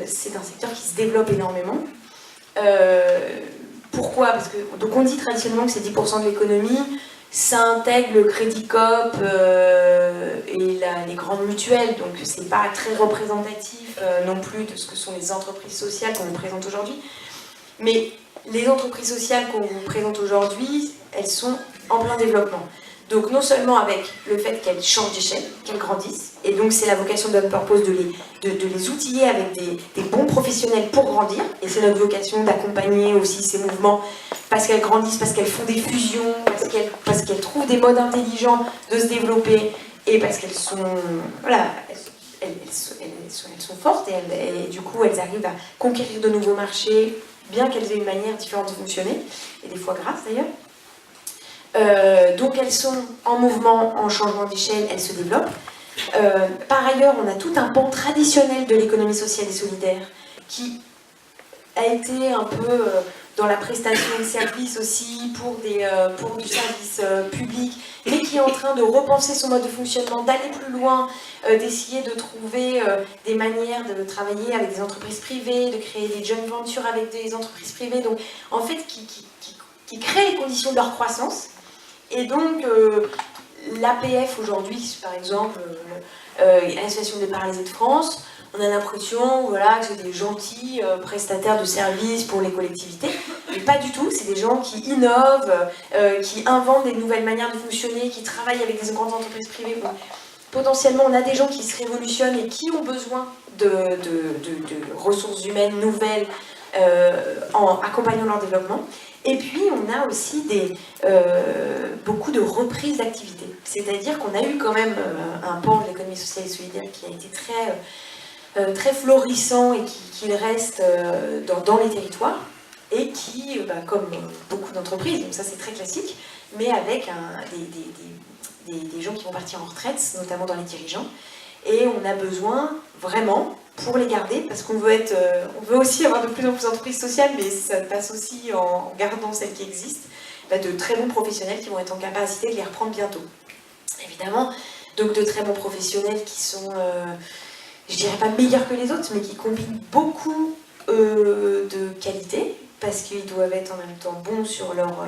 c'est un secteur qui se développe énormément. Pourquoi ? Parce que donc on dit traditionnellement que c'est 10% de l'économie, ça intègre le Crédit Coop et les grandes mutuelles, donc c'est pas très représentatif non plus de ce que sont les entreprises sociales qu'on vous présente aujourd'hui. Mais les entreprises sociales qu'on vous présente aujourd'hui, elles sont en plein développement. Donc non seulement avec le fait qu'elles changent d'échelle, qu'elles grandissent, et donc c'est la vocation de notre purpose de les outiller avec des bons professionnels pour grandir, et c'est notre vocation d'accompagner aussi ces mouvements parce qu'elles grandissent, parce qu'elles font des fusions, parce qu'elles trouvent des modes intelligents de se développer, et parce qu'elles sont, voilà, elles sont fortes, et du coup elles arrivent à conquérir de nouveaux marchés, bien qu'elles aient une manière différente de fonctionner, et des fois grâce d'ailleurs. Donc elles sont en mouvement, en changement d'échelle, elles se développent. Par ailleurs, on a tout un pan traditionnel de l'économie sociale et solidaire qui a été un peu dans la prestation de services aussi pour du service public, mais qui est en train de repenser son mode de fonctionnement, d'aller plus loin, d'essayer de trouver des manières de travailler avec des entreprises privées, de créer des joint ventures avec des entreprises privées, donc en fait qui créent les conditions de leur croissance. Et donc, l'APF aujourd'hui, par exemple, l'Association des paralysés de France, on a l'impression voilà, que c'est des gentils prestataires de services pour les collectivités, mais pas du tout, c'est des gens qui innovent, qui inventent des nouvelles manières de fonctionner, qui travaillent avec des grandes entreprises privées. Bon, potentiellement, on a des gens qui se révolutionnent et qui ont besoin de ressources humaines nouvelles en accompagnant leur développement. Et puis, on a aussi beaucoup de reprises d'activités. C'est-à-dire qu'on a eu quand même un pan de l'économie sociale et solidaire qui a été très florissant et qui reste dans les territoires et qui, comme beaucoup d'entreprises, donc ça c'est très classique, mais avec des gens qui vont partir en retraite, notamment dans les dirigeants. et on a besoin vraiment, pour les garder, parce qu'on veut aussi avoir de plus en plus d'entreprises sociales, mais ça passe aussi en gardant celles qui existent, de très bons professionnels qui vont être en capacité de les reprendre bientôt. Évidemment, donc de très bons professionnels qui sont, je dirais pas meilleurs que les autres, mais qui combinent beaucoup de qualités, parce qu'ils doivent être en même temps bons sur leurs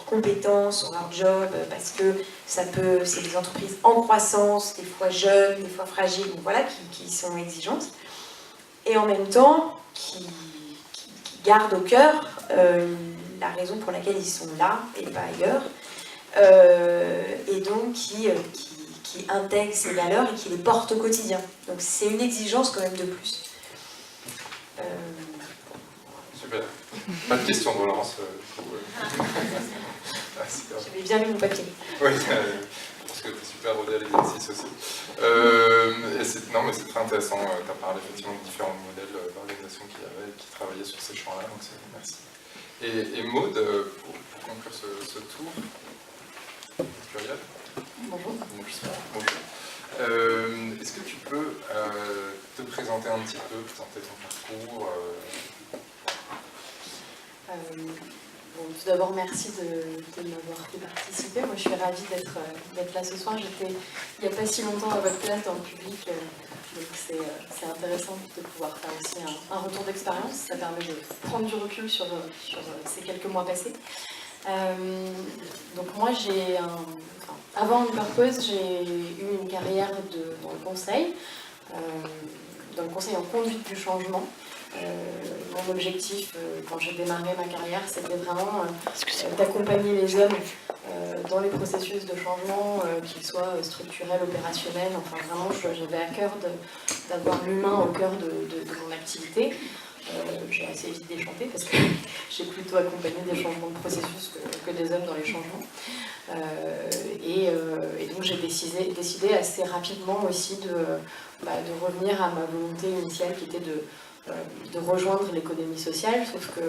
compétences, sur leur job, parce que c'est des entreprises en croissance, des fois jeunes, des fois fragiles, donc voilà, qui sont exigeantes, et en même temps qui gardent au cœur la raison pour laquelle ils sont là et pas ailleurs, et donc qui intègrent ces valeurs et qui les portent au quotidien. Donc c'est une exigence quand même de plus. Super. Pas de questions de relance. J'avais bien lu mon papier. Oui, parce que tu es super rodé à l'exercice aussi. Non, mais c'est très intéressant. Tu as parlé effectivement de différents modèles d'organisation qui travaillaient sur ces champs-là, donc merci. Et Maud, pour conclure ce tour, Pluriel. Bonjour. Bonjour. Est-ce que tu peux te présenter un petit peu, présenter ton parcours Tout d'abord, merci de m'avoir fait participer. Moi, je suis ravie d'être là ce soir. J'étais il n'y a pas si longtemps à votre place dans le public, donc c'est intéressant de pouvoir faire aussi un retour d'expérience. Ça permet de prendre du recul sur ces quelques mois passés. Donc moi, avant Unpurpose, j'ai eu une carrière dans le conseil en conduite du changement. Mon objectif, quand j'ai démarré ma carrière, c'était vraiment d'accompagner les hommes dans les processus de changement, qu'ils soient structurels, opérationnels. Enfin, vraiment, j'avais à cœur d'avoir l'humain au cœur de mon activité. J'ai assez vite déchanté parce que j'ai plutôt accompagné des changements de processus que des hommes dans les changements. Et donc j'ai décidé assez rapidement aussi de revenir à ma volonté initiale qui était de rejoindre l'économie sociale, sauf que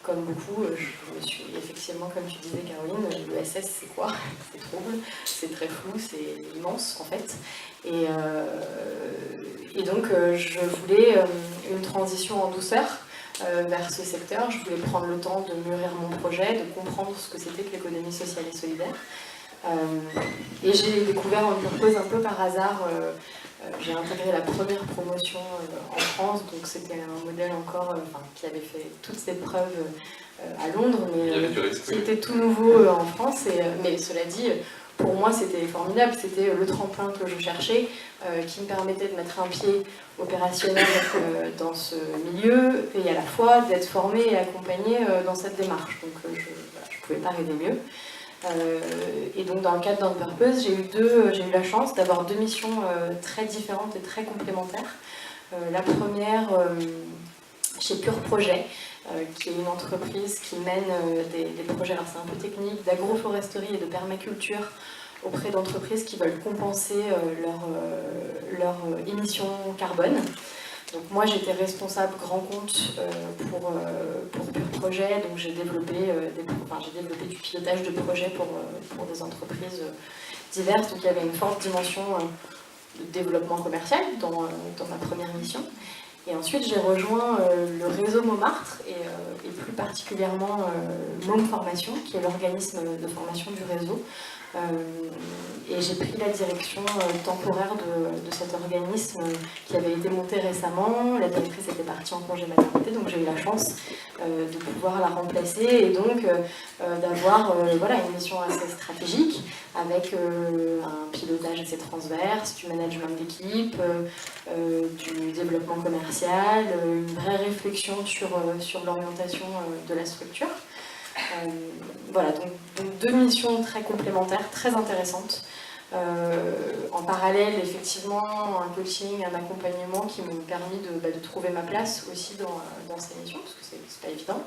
comme beaucoup, je me suis effectivement, comme tu disais Caroline, l'ESS c'est quoi? C'est trouble, c'est très flou, c'est immense en fait. Et donc je voulais une transition en douceur vers ce secteur. Je voulais prendre le temps de mûrir mon projet, de comprendre ce que c'était que l'économie sociale et solidaire. Et j'ai découvert Unpurpose un peu par hasard. J'ai intégré la première promotion en France, donc c'était un modèle encore qui avait fait toutes ses preuves à Londres, mais qui était tout nouveau en France. Mais cela dit, pour moi c'était formidable, c'était le tremplin que je cherchais, qui me permettait de mettre un pied opérationnel dans ce milieu et à la fois d'être formée et accompagnée dans cette démarche. Donc je ne pouvais pas rêver mieux. Et donc dans le cadre d'Unpurpose, j'ai eu la chance d'avoir deux missions très différentes et très complémentaires. La première chez Pure Projet, qui est une entreprise qui mène des projets, alors c'est un peu technique, d'agroforesterie et de permaculture auprès d'entreprises qui veulent compenser leur émission carbone. Donc moi j'étais responsable grand compte pour Pure Projet, donc j'ai développé du pilotage de projets pour des entreprises diverses, donc il y avait une forte dimension de développement commercial dans ma première mission. Et ensuite j'ai rejoint le réseau Montmartre et plus particulièrement MOM Formation, qui est l'organisme de formation du réseau. Et j'ai pris la direction temporaire de cet organisme qui avait été monté récemment. La directrice était partie en congé maternité, donc j'ai eu la chance de pouvoir la remplacer et donc d'avoir une mission assez stratégique avec un pilotage assez transverse, du management d'équipe, du développement commercial, une vraie réflexion sur l'orientation de la structure. Voilà, donc deux missions très complémentaires, très intéressantes. En parallèle, effectivement, un coaching, un accompagnement qui m'ont permis de trouver ma place aussi dans ces missions, parce que c'est pas évident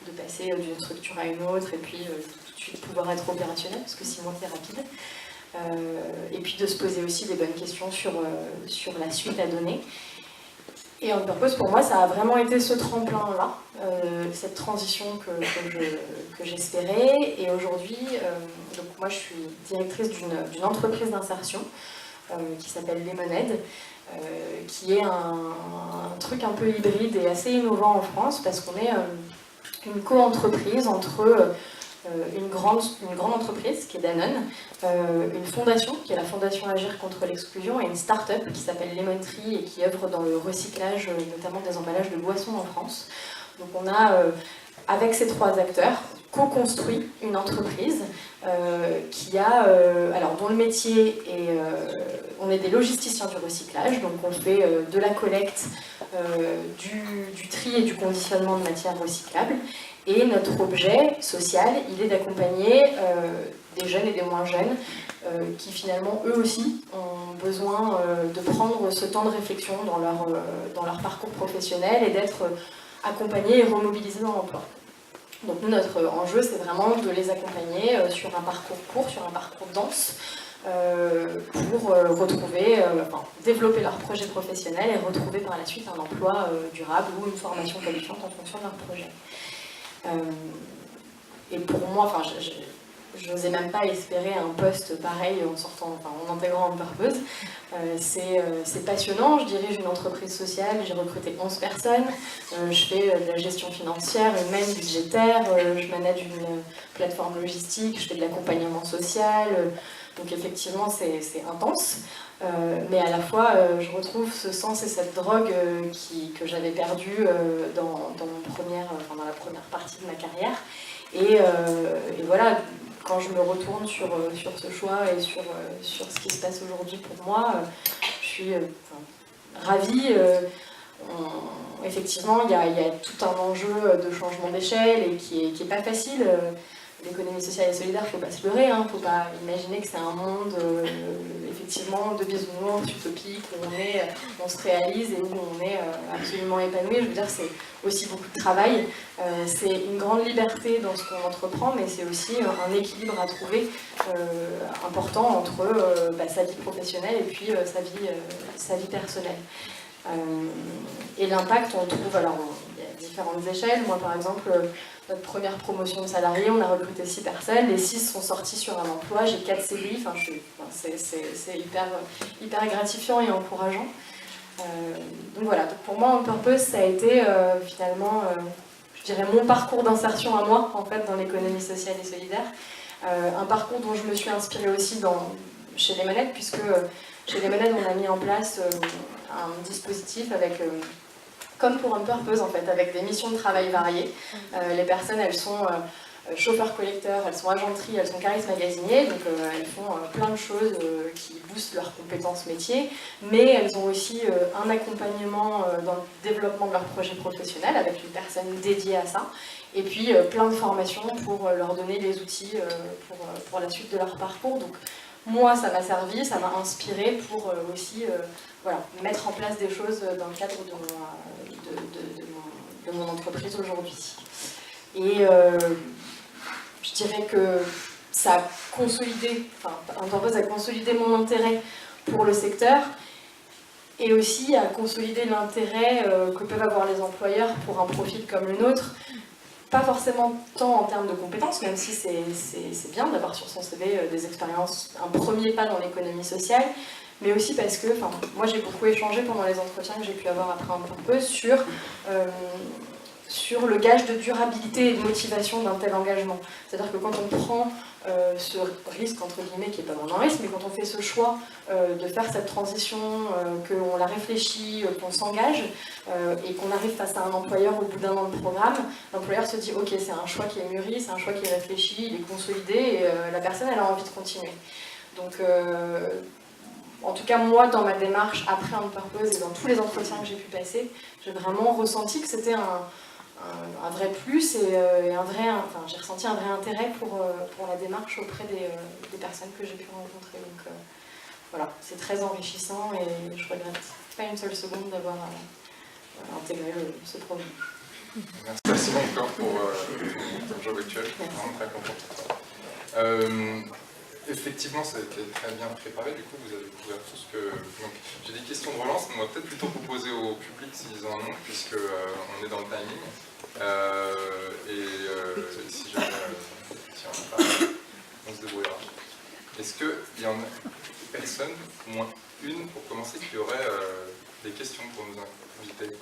de passer d'une structure à une autre et puis tout de suite pouvoir être opérationnel, parce que 6 mois c'est rapide. Et puis de se poser aussi des bonnes questions sur la suite à donner. Et On Purpose, pour moi, ça a vraiment été ce tremplin-là, cette transition que j'espérais. Et aujourd'hui, donc moi je suis directrice d'une entreprise d'insertion qui s'appelle Lemonade, qui est un truc un peu hybride et assez innovant en France, parce qu'on est une co-entreprise entre une grande entreprise qui est Danone, une fondation qui est la Fondation Agir contre l'exclusion et une start-up qui s'appelle Lemon Tree et qui œuvre dans le recyclage notamment des emballages de boissons en France. Donc on a, avec ces trois acteurs, co-construit une entreprise qui a, alors dont le métier est, on est des logisticiens du recyclage, donc on fait de la collecte, du tri et du conditionnement de matières recyclables. Et notre objet social, il est d'accompagner des jeunes et des moins jeunes qui finalement, eux aussi, ont besoin de prendre ce temps de réflexion dans leur parcours professionnel et d'être accompagnés et remobilisés dans l'emploi. Donc nous, notre enjeu, c'est vraiment de les accompagner sur un parcours court, sur un parcours dense, pour retrouver, développer leur projet professionnel et retrouver par la suite un emploi durable ou une formation qualifiante en fonction de leur projet. Et pour moi, je n'osais même pas espérer un poste pareil en intégrant On Purpose. C'est passionnant, je dirige une entreprise sociale, j'ai recruté 11 personnes, je fais de la gestion financière, humaine, budgétaire, je manage une plateforme logistique, je fais de l'accompagnement social, donc effectivement c'est intense. Mais à la fois, je retrouve ce sens et cette drogue que j'avais perdue dans la première partie de ma carrière. Et voilà, quand je me retourne sur ce choix et sur ce qui se passe aujourd'hui pour moi, je suis ravie. Effectivement, il y a tout un enjeu de changement d'échelle et qui est pas facile. L'économie sociale et solidaire, il ne faut pas se leurrer, il ne faut pas imaginer que c'est un monde effectivement de bisounours, utopique, où on se réalise et où on est absolument épanoui. Je veux dire, c'est aussi beaucoup de travail, c'est une grande liberté dans ce qu'on entreprend, mais c'est aussi un équilibre à trouver important entre sa vie professionnelle et puis sa vie personnelle. Et l'impact, on trouve, alors il y a différentes échelles. Moi par exemple, notre première promotion de salariés, on a recruté 6 personnes, les 6 sont sortis sur un emploi, j'ai 4 CDI, c'est hyper gratifiant et encourageant. Donc voilà, donc pour moi On Purpose, ça a été finalement, je dirais, mon parcours d'insertion à moi en fait dans l'économie sociale et solidaire. Un parcours dont je me suis inspirée aussi chez Lemonade, puisque chez Lemonade on a mis en place un dispositif avec, comme pour On Purpose en fait, avec des missions de travail variées. Les personnes, elles sont chauffeurs-collecteurs, elles sont agenteries, elles sont caristes magasiniers, donc elles font plein de choses qui boostent leurs compétences métiers, mais elles ont aussi un accompagnement dans le développement de leur projet professionnel avec une personne dédiée à ça, et puis plein de formations pour leur donner les outils pour la suite de leur parcours. Donc moi, ça m'a servi, ça m'a inspiré pour aussi mettre en place des choses dans le cadre de mon entreprise aujourd'hui. Et je dirais que ça a consolidé, On Purpose a consolidé mon intérêt pour le secteur et aussi a consolidé l'intérêt que peuvent avoir les employeurs pour un profil comme le nôtre. Pas forcément tant en termes de compétences, même si c'est bien d'avoir sur son CV des expériences, un premier pas dans l'économie sociale, mais aussi parce que moi j'ai beaucoup échangé pendant les entretiens que j'ai pu avoir après On Purpose sur le gage de durabilité et de motivation d'un tel engagement. C'est-à-dire que quand on prend ce risque, entre guillemets, qui n'est pas vraiment un risque, mais quand on fait ce choix de faire cette transition, qu'on la réfléchit, qu'on s'engage, et qu'on arrive face à un employeur au bout d'un an de programme, l'employeur se dit « Ok, c'est un choix qui est mûri, c'est un choix qui est réfléchi, il est consolidé, et la personne, elle a envie de continuer. » Donc, en tout cas, moi, dans ma démarche, après On Purpose et dans tous les entretiens que j'ai pu passer, j'ai vraiment ressenti que c'était un vrai plus et j'ai ressenti un vrai intérêt pour la démarche auprès des personnes que j'ai pu rencontrer. Donc voilà, c'est très enrichissant et je regrette pas une seule seconde d'avoir intégré ce projet. Merci encore pour ton job actuel. Je suis vraiment très content pour toi. effectivement, ça a été très bien préparé. Du coup, vous avez couvert tout ce que... Donc, j'ai des questions de relance, mais on va peut-être plutôt proposer au public s'ils en ont, puisque on est dans le timing. Si jamais si on n'a pas, on se débrouillera. Est-ce qu'il y en a personne, au moins une, pour commencer, qui aurait des questions pour nous inviter?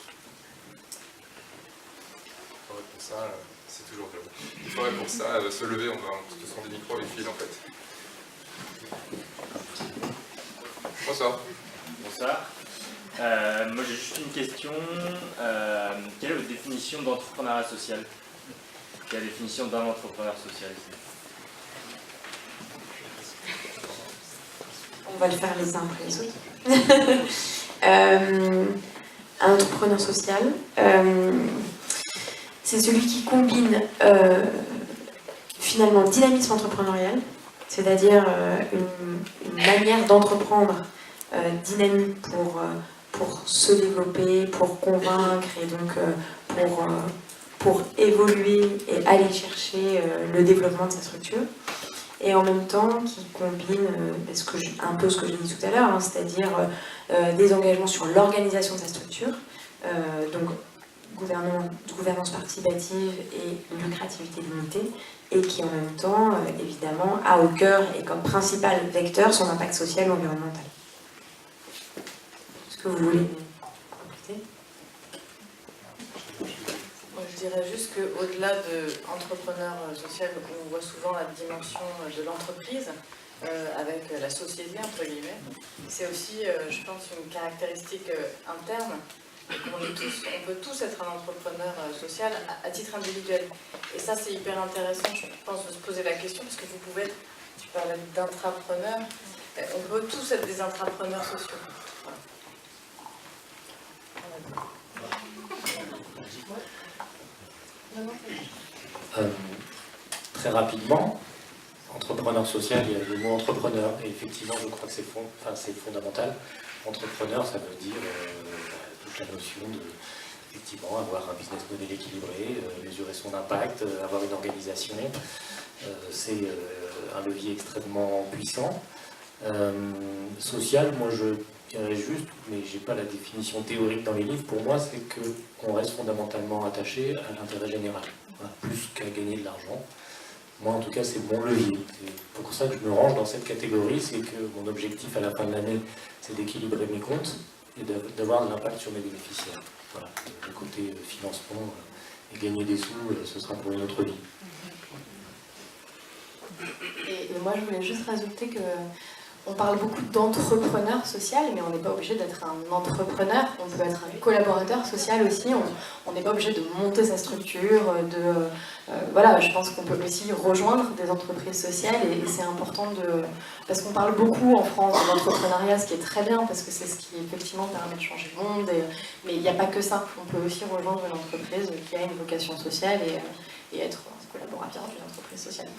Pour ça, c'est toujours dur. Il faudrait pour ça se lever, on va ce sont des micros et fils en fait. Bonsoir. Bonsoir. Moi j'ai juste une question. Quelle est votre définition d'entrepreneuriat social? Quelle est la définition d'un entrepreneur social ici? On va le faire les uns après les autres. Un entrepreneur social, c'est celui qui combine finalement dynamisme entrepreneurial, c'est-à-dire une manière d'entreprendre dynamique pour se développer, pour convaincre et donc pour évoluer et aller chercher le développement de sa structure. Et en même temps qui combine un peu ce que j'ai dit tout à l'heure, hein, c'est-à-dire des engagements sur l'organisation de sa structure, donc gouvernance participative et lucrativité limitée, et qui en même temps, évidemment, a au cœur et comme principal vecteur son impact social ou environnemental. Est-ce que vous voulez compléter? Je dirais juste qu'au-delà de entrepreneur social, on voit souvent la dimension de l'entreprise avec la société, entre guillemets. C'est aussi, je pense, une caractéristique interne. On peut tous être un entrepreneur social à titre individuel. Et ça, c'est hyper intéressant, je pense, de se poser la question, parce que vous pouvez être, tu parlais d'intrapreneurs, on peut tous être des intrapreneurs sociaux. Très rapidement, entrepreneur social, il y a le mot entrepreneur, et effectivement, je crois que c'est fondamental. Entrepreneur, ça veut dire toute la notion de, effectivement, avoir un business model équilibré, mesurer son impact, avoir une organisation. C'est un levier extrêmement puissant. Social, moi je dirais juste, mais je n'ai pas la définition théorique dans les livres, pour moi c'est qu'on reste fondamentalement attaché à l'intérêt général, voilà, plus qu'à gagner de l'argent. Moi en tout cas c'est mon levier, c'est pour ça que je me range dans cette catégorie, c'est que mon objectif à la fin de l'année c'est d'équilibrer mes comptes et d'avoir de l'impact sur mes bénéficiaires. Voilà, le côté financement et gagner des sous, ce sera pour une autre vie. Et moi je voulais juste rajouter que on parle beaucoup d'entrepreneur social, mais on n'est pas obligé d'être un entrepreneur, on peut être un collaborateur social aussi, on n'est pas obligé de monter sa structure, voilà, je pense qu'on peut aussi rejoindre des entreprises sociales et c'est important parce qu'on parle beaucoup en France d'entrepreneuriat, ce qui est très bien, parce que c'est ce qui effectivement permet de changer le monde, mais il n'y a pas que ça, on peut aussi rejoindre une entreprise qui a une vocation sociale et être un collaborateur d'une entreprise sociale.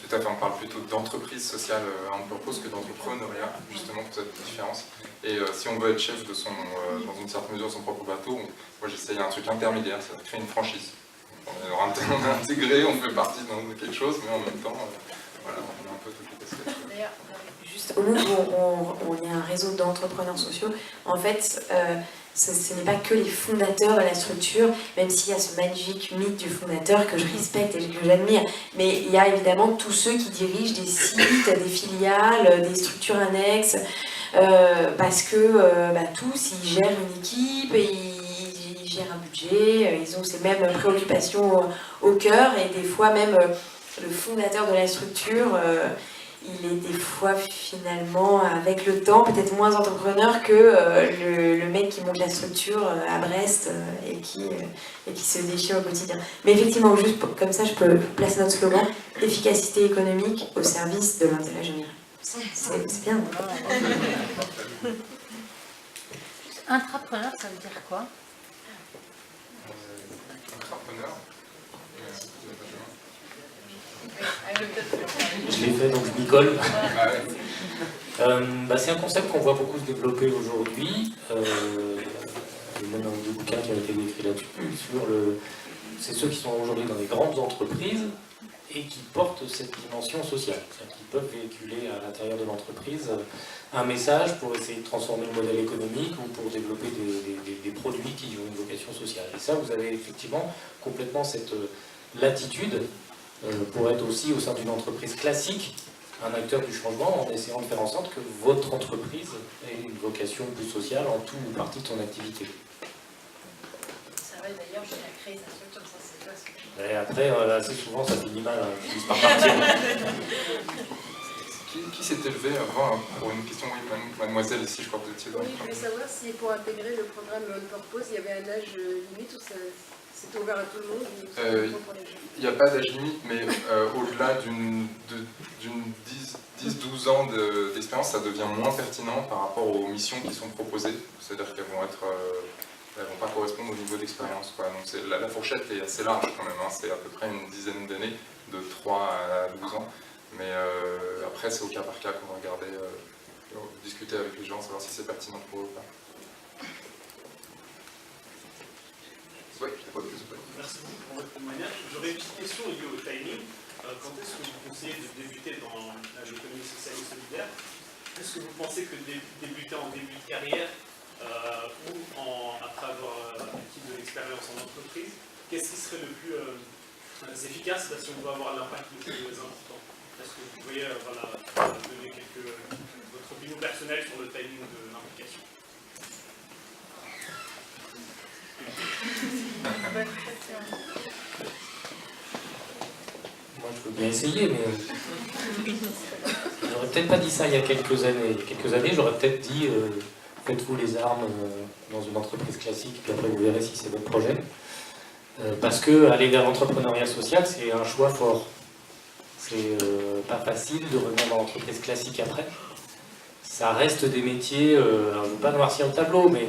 Tout à fait, on parle plutôt d'entreprise sociale on propose que d'entrepreneuriat, justement pour cette différence. Et si on veut être chef de dans une certaine mesure de son propre bateau, moi j'essaye un truc intermédiaire, ça crée une franchise. On est intégré, on fait partie de quelque chose, mais en même temps, voilà, on a un peu toutes les casquettes. D'ailleurs, juste au moment où on est un réseau d'entrepreneurs sociaux, en fait, ce n'est pas que les fondateurs de la structure, même s'il y a ce magique mythe du fondateur que je respecte et que j'admire, mais il y a évidemment tous ceux qui dirigent des sites, des filiales, des structures annexes, parce que tous, ils gèrent une équipe, et ils gèrent un budget, ils ont ces mêmes préoccupations au cœur, et des fois même le fondateur de la structure, il est des fois finalement, avec le temps, peut-être moins entrepreneur que le mec qui monte la structure à Brest et qui se déchire au quotidien. Mais effectivement, juste comme ça, je peux placer notre slogan, efficacité économique au service de l'intérêt général. C'est bien. Intrapreneur, ça veut dire quoi? Entrepreneur. Je l'ai fait, donc je m'y colle. C'est un concept qu'on voit beaucoup se développer aujourd'hui. Il y a même deux bouquins qui ont été écrits là-dessus. C'est ceux qui sont aujourd'hui dans les grandes entreprises et qui portent cette dimension sociale. C'est-à-dire qu'ils peuvent véhiculer à l'intérieur de l'entreprise un message pour essayer de transformer le modèle économique ou pour développer des produits qui ont une vocation sociale. Et ça, vous avez effectivement complètement cette latitude pour être aussi au sein d'une entreprise classique un acteur du changement en essayant de faire en sorte que votre entreprise ait une vocation plus sociale en tout ou partie de son activité. Ça va d'ailleurs jusqu'à créer sa structure, ça c'est classe. Et après, assez souvent, ça finit mal, ils finissent par partir. Qui s'est élevé avant pour une question, oui, mademoiselle, ici, je crois que vous étiez dans Oui, je voulais savoir si pour intégrer le programme On Purpose, il y avait un âge limite ou c'était ouvert à tout le monde ou c'était pour les jeunes? Il n'y a pas d'âge limite, mais au-delà d'une 10-12 ans d'expérience, ça devient moins pertinent par rapport aux missions qui sont proposées. C'est-à-dire qu'elles vont être... elles ne vont pas correspondre au niveau d'expérience. Donc la fourchette est assez large quand même, hein. C'est à peu près une dizaine d'années, de 3 à 12 ans. Mais après, c'est au cas par cas qu'on va regarder, discuter avec les gens, savoir si c'est pertinent pour eux ou pas. Oui, merci beaucoup pour votre témoignage. J'aurais une petite question liée au timing. Quand est-ce que vous conseillez de débuter dans l'économie sociale et solidaire? Est-ce que vous pensez que débuter en début de carrière ou après avoir acquis de l'expérience en entreprise, qu'est-ce qui serait le plus efficace si on veut avoir l'impact le plus important? Est-ce que vous pouvez donner votre opinion personnelle sur le timing de l'implication? Moi, je peux bien essayer, mais j'aurais peut-être pas dit ça il y a quelques années. Il y a quelques années, j'aurais peut-être dit faites-vous les armes dans une entreprise classique, puis après vous verrez si c'est votre projet. Parce que aller vers l'entrepreneuriat social, c'est un choix fort. C'est pas facile de revenir dans l'entreprise classique après. Ça reste des métiers, alors je ne veux pas noircir le tableau, mais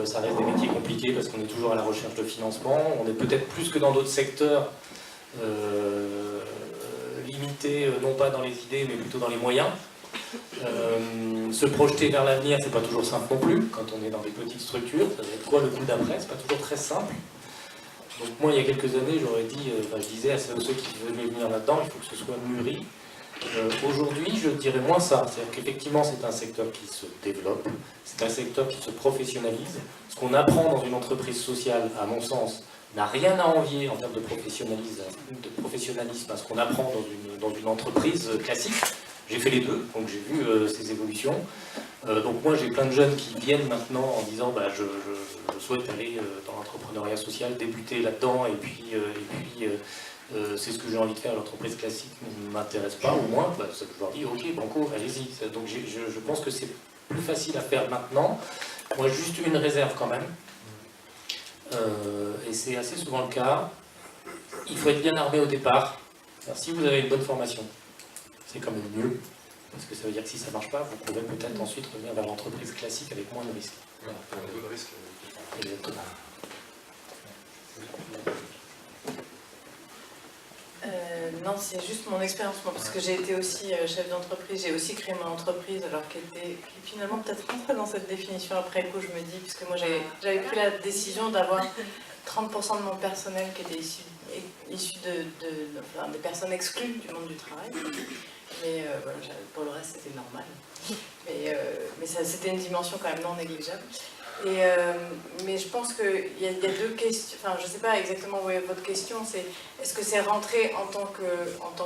ça reste des métiers compliqués parce qu'on est toujours à la recherche de financement. On est peut-être plus que dans d'autres secteurs limités, non pas dans les idées, mais plutôt dans les moyens. Se projeter vers l'avenir, c'est pas toujours simple non plus, quand on est dans des petites structures. Ça va être quoi le coup d'après? C'est pas toujours très simple. Donc moi, il y a quelques années, j'aurais dit, je disais à ceux qui venaient venir là-dedans, il faut que ce soit mûri. Aujourd'hui, je dirais moins ça. C'est-à-dire qu'effectivement, c'est un secteur qui se développe, c'est un secteur qui se professionnalise. Ce qu'on apprend dans une entreprise sociale, à mon sens, n'a rien à envier en termes de professionnalisme à ce qu'on apprend dans une entreprise classique. J'ai fait les deux, donc j'ai vu ces évolutions. Donc moi, j'ai plein de jeunes qui viennent maintenant en disant je souhaite aller dans l'entrepreneuriat social, débuter là-dedans, et puis c'est ce que j'ai envie de faire. L'entreprise classique ne m'intéresse pas, au moins, je leur dis ok, banco, allez-y. Donc je pense que c'est plus facile à faire maintenant. Moi, juste une réserve quand même, et c'est assez souvent le cas, il faut être bien armé au départ. Alors, si vous avez une bonne formation, c'est quand même mieux, parce que ça veut dire que si ça ne marche pas, vous pourrez peut-être ensuite revenir vers l'entreprise classique avec moins de risques. Voilà, peu de risques. Exactement. Non, c'est juste mon expérience, moi, parce que j'ai été aussi chef d'entreprise, j'ai aussi créé mon entreprise, alors qui finalement peut-être rentrée dans cette définition après coup, je me dis, puisque moi j'avais pris la décision d'avoir 30% de mon personnel qui était issu des personnes exclues du monde du travail. Mais voilà, pour le reste, c'était normal. Mais c'était une dimension quand même non négligeable. Mais je pense qu'il y a deux questions, enfin je ne sais pas exactement où est votre question, c'est est-ce que c'est rentrer en tant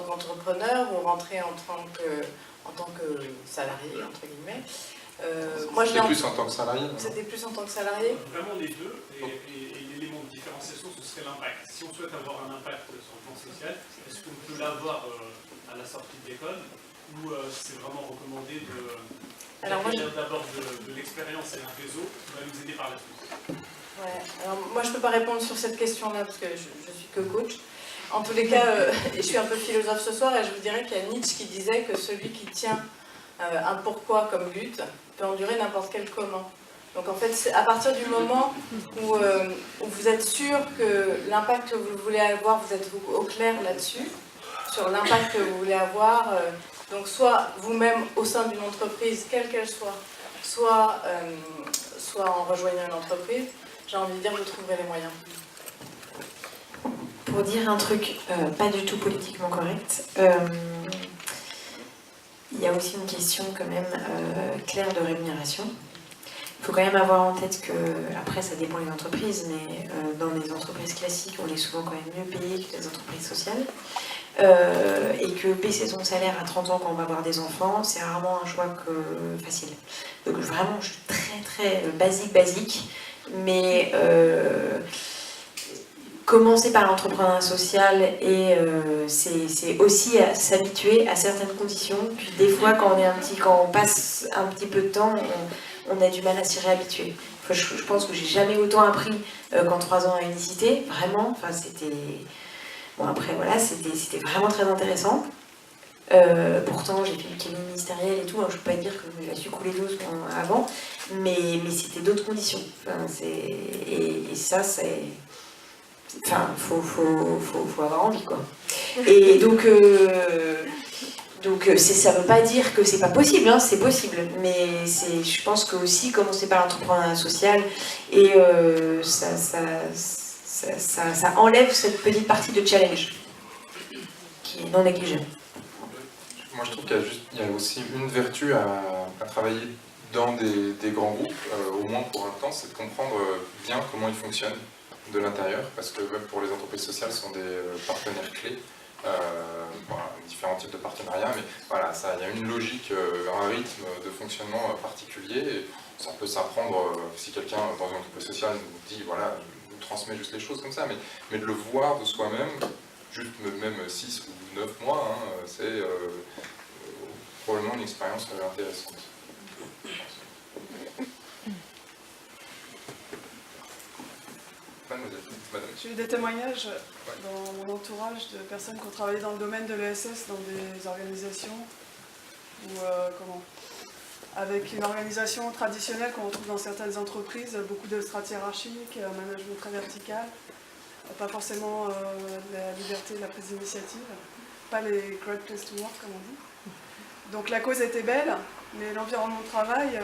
qu'entrepreneur ou rentrer en tant que salarié, entre guillemets. C'était plus en tant que salarié? C'était plus en tant que salarié? Vraiment les deux, et l'élément de différenciation, ce serait l'impact. Si on souhaite avoir un impact sur le plan social, est-ce qu'on peut l'avoir à la sortie de l'école, ou c'est vraiment recommandé d'acquérir d'abord de l'expérience et un réseau qui va nous aider par la suite? Ouais, alors moi je ne peux pas répondre sur cette question-là parce que je suis que coach. En tous les cas, je suis un peu philosophe ce soir et je vous dirais qu'il y a Nietzsche qui disait que celui qui tient un pourquoi comme but peut endurer n'importe quel comment. Donc en fait, à partir du moment où vous êtes sûr que l'impact que vous voulez avoir, vous êtes au clair là-dessus, sur l'impact que vous voulez avoir, donc soit vous-même au sein d'une entreprise, quelle qu'elle soit en rejoignant une entreprise, j'ai envie de dire que vous trouverez les moyens. pour dire un truc pas du tout politiquement correct. Il y a aussi une question quand même claire de rémunération. Il faut quand même avoir en tête que, après ça dépend des entreprises, mais dans les entreprises classiques, on est souvent quand même mieux payé que les entreprises sociales. Et que baisser son salaire à 30 ans quand on va avoir des enfants, c'est rarement un choix facile. Donc vraiment, je suis très basique, mais commencer par l'entrepreneuriat social et c'est aussi s'habituer à certaines conditions. Puis des fois, quand on passe un petit peu de temps, on a du mal à s'y réhabituer. Enfin, je pense que j'ai jamais autant appris qu'en 3 ans à Unicité, vraiment. Enfin, c'était... Bon, après, voilà, c'était vraiment très intéressant. Pourtant, j'ai fait le cabinet ministériel et tout, hein, je ne peux pas dire que j'ai su couler d'eau avant, mais c'était d'autres conditions. Enfin, et ça, c'est... Enfin, faut avoir envie, quoi. Et donc ça veut pas dire que c'est pas possible, hein, c'est possible, mais je pense que aussi commencer par l'entrepreneuriat social et ça enlève cette petite partie de challenge qui est non négligeable. Moi je trouve qu'il y a aussi une vertu à travailler dans des grands groupes, au moins pour un temps, c'est de comprendre bien comment ils fonctionnent de l'intérieur, parce que même pour les entreprises sociales, ce sont des partenaires clés. Différents types de partenariats, mais voilà, il y a une logique, un rythme de fonctionnement particulier, et ça peut s'apprendre si quelqu'un dans une entreprise sociale nous dit, voilà, nous transmet juste les choses comme ça, mais de le voir de soi-même, juste même 6 ou 9 mois, hein, c'est probablement une expérience intéressante. Madame. J'ai eu des témoignages dans mon entourage de personnes qui ont travaillé dans le domaine de l'ESS, dans des organisations ou avec une organisation traditionnelle qu'on retrouve dans certaines entreprises, beaucoup de strates hiérarchiques, un management très vertical, pas forcément la liberté de la prise d'initiative, pas les great place to work comme on dit. Donc la cause était belle, mais l'environnement de travail,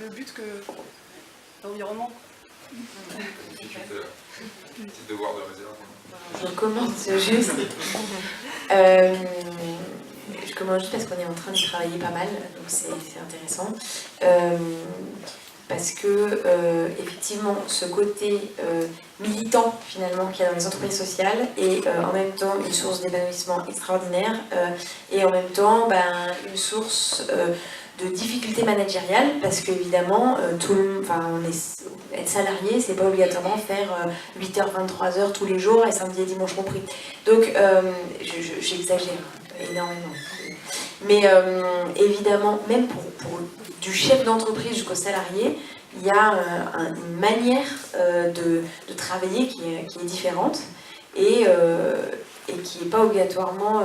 le but que l'environnement. Petit devoir de réserve. Je commence juste. Je commence juste parce qu'on est en train de travailler pas mal, donc c'est intéressant. Parce que, effectivement, ce côté militant, finalement, qu'il y a dans les entreprises sociales, est en même temps une source d'épanouissement extraordinaire, et en même temps une source de difficultés managériales, parce qu'évidemment, être salarié, c'est pas obligatoirement faire 8h, 23h tous les jours, et samedi et dimanche compris. Donc, j'exagère énormément. Mais évidemment, même pour du chef d'entreprise jusqu'au salarié, il y a une manière de travailler qui est différente et qui n'est pas obligatoirement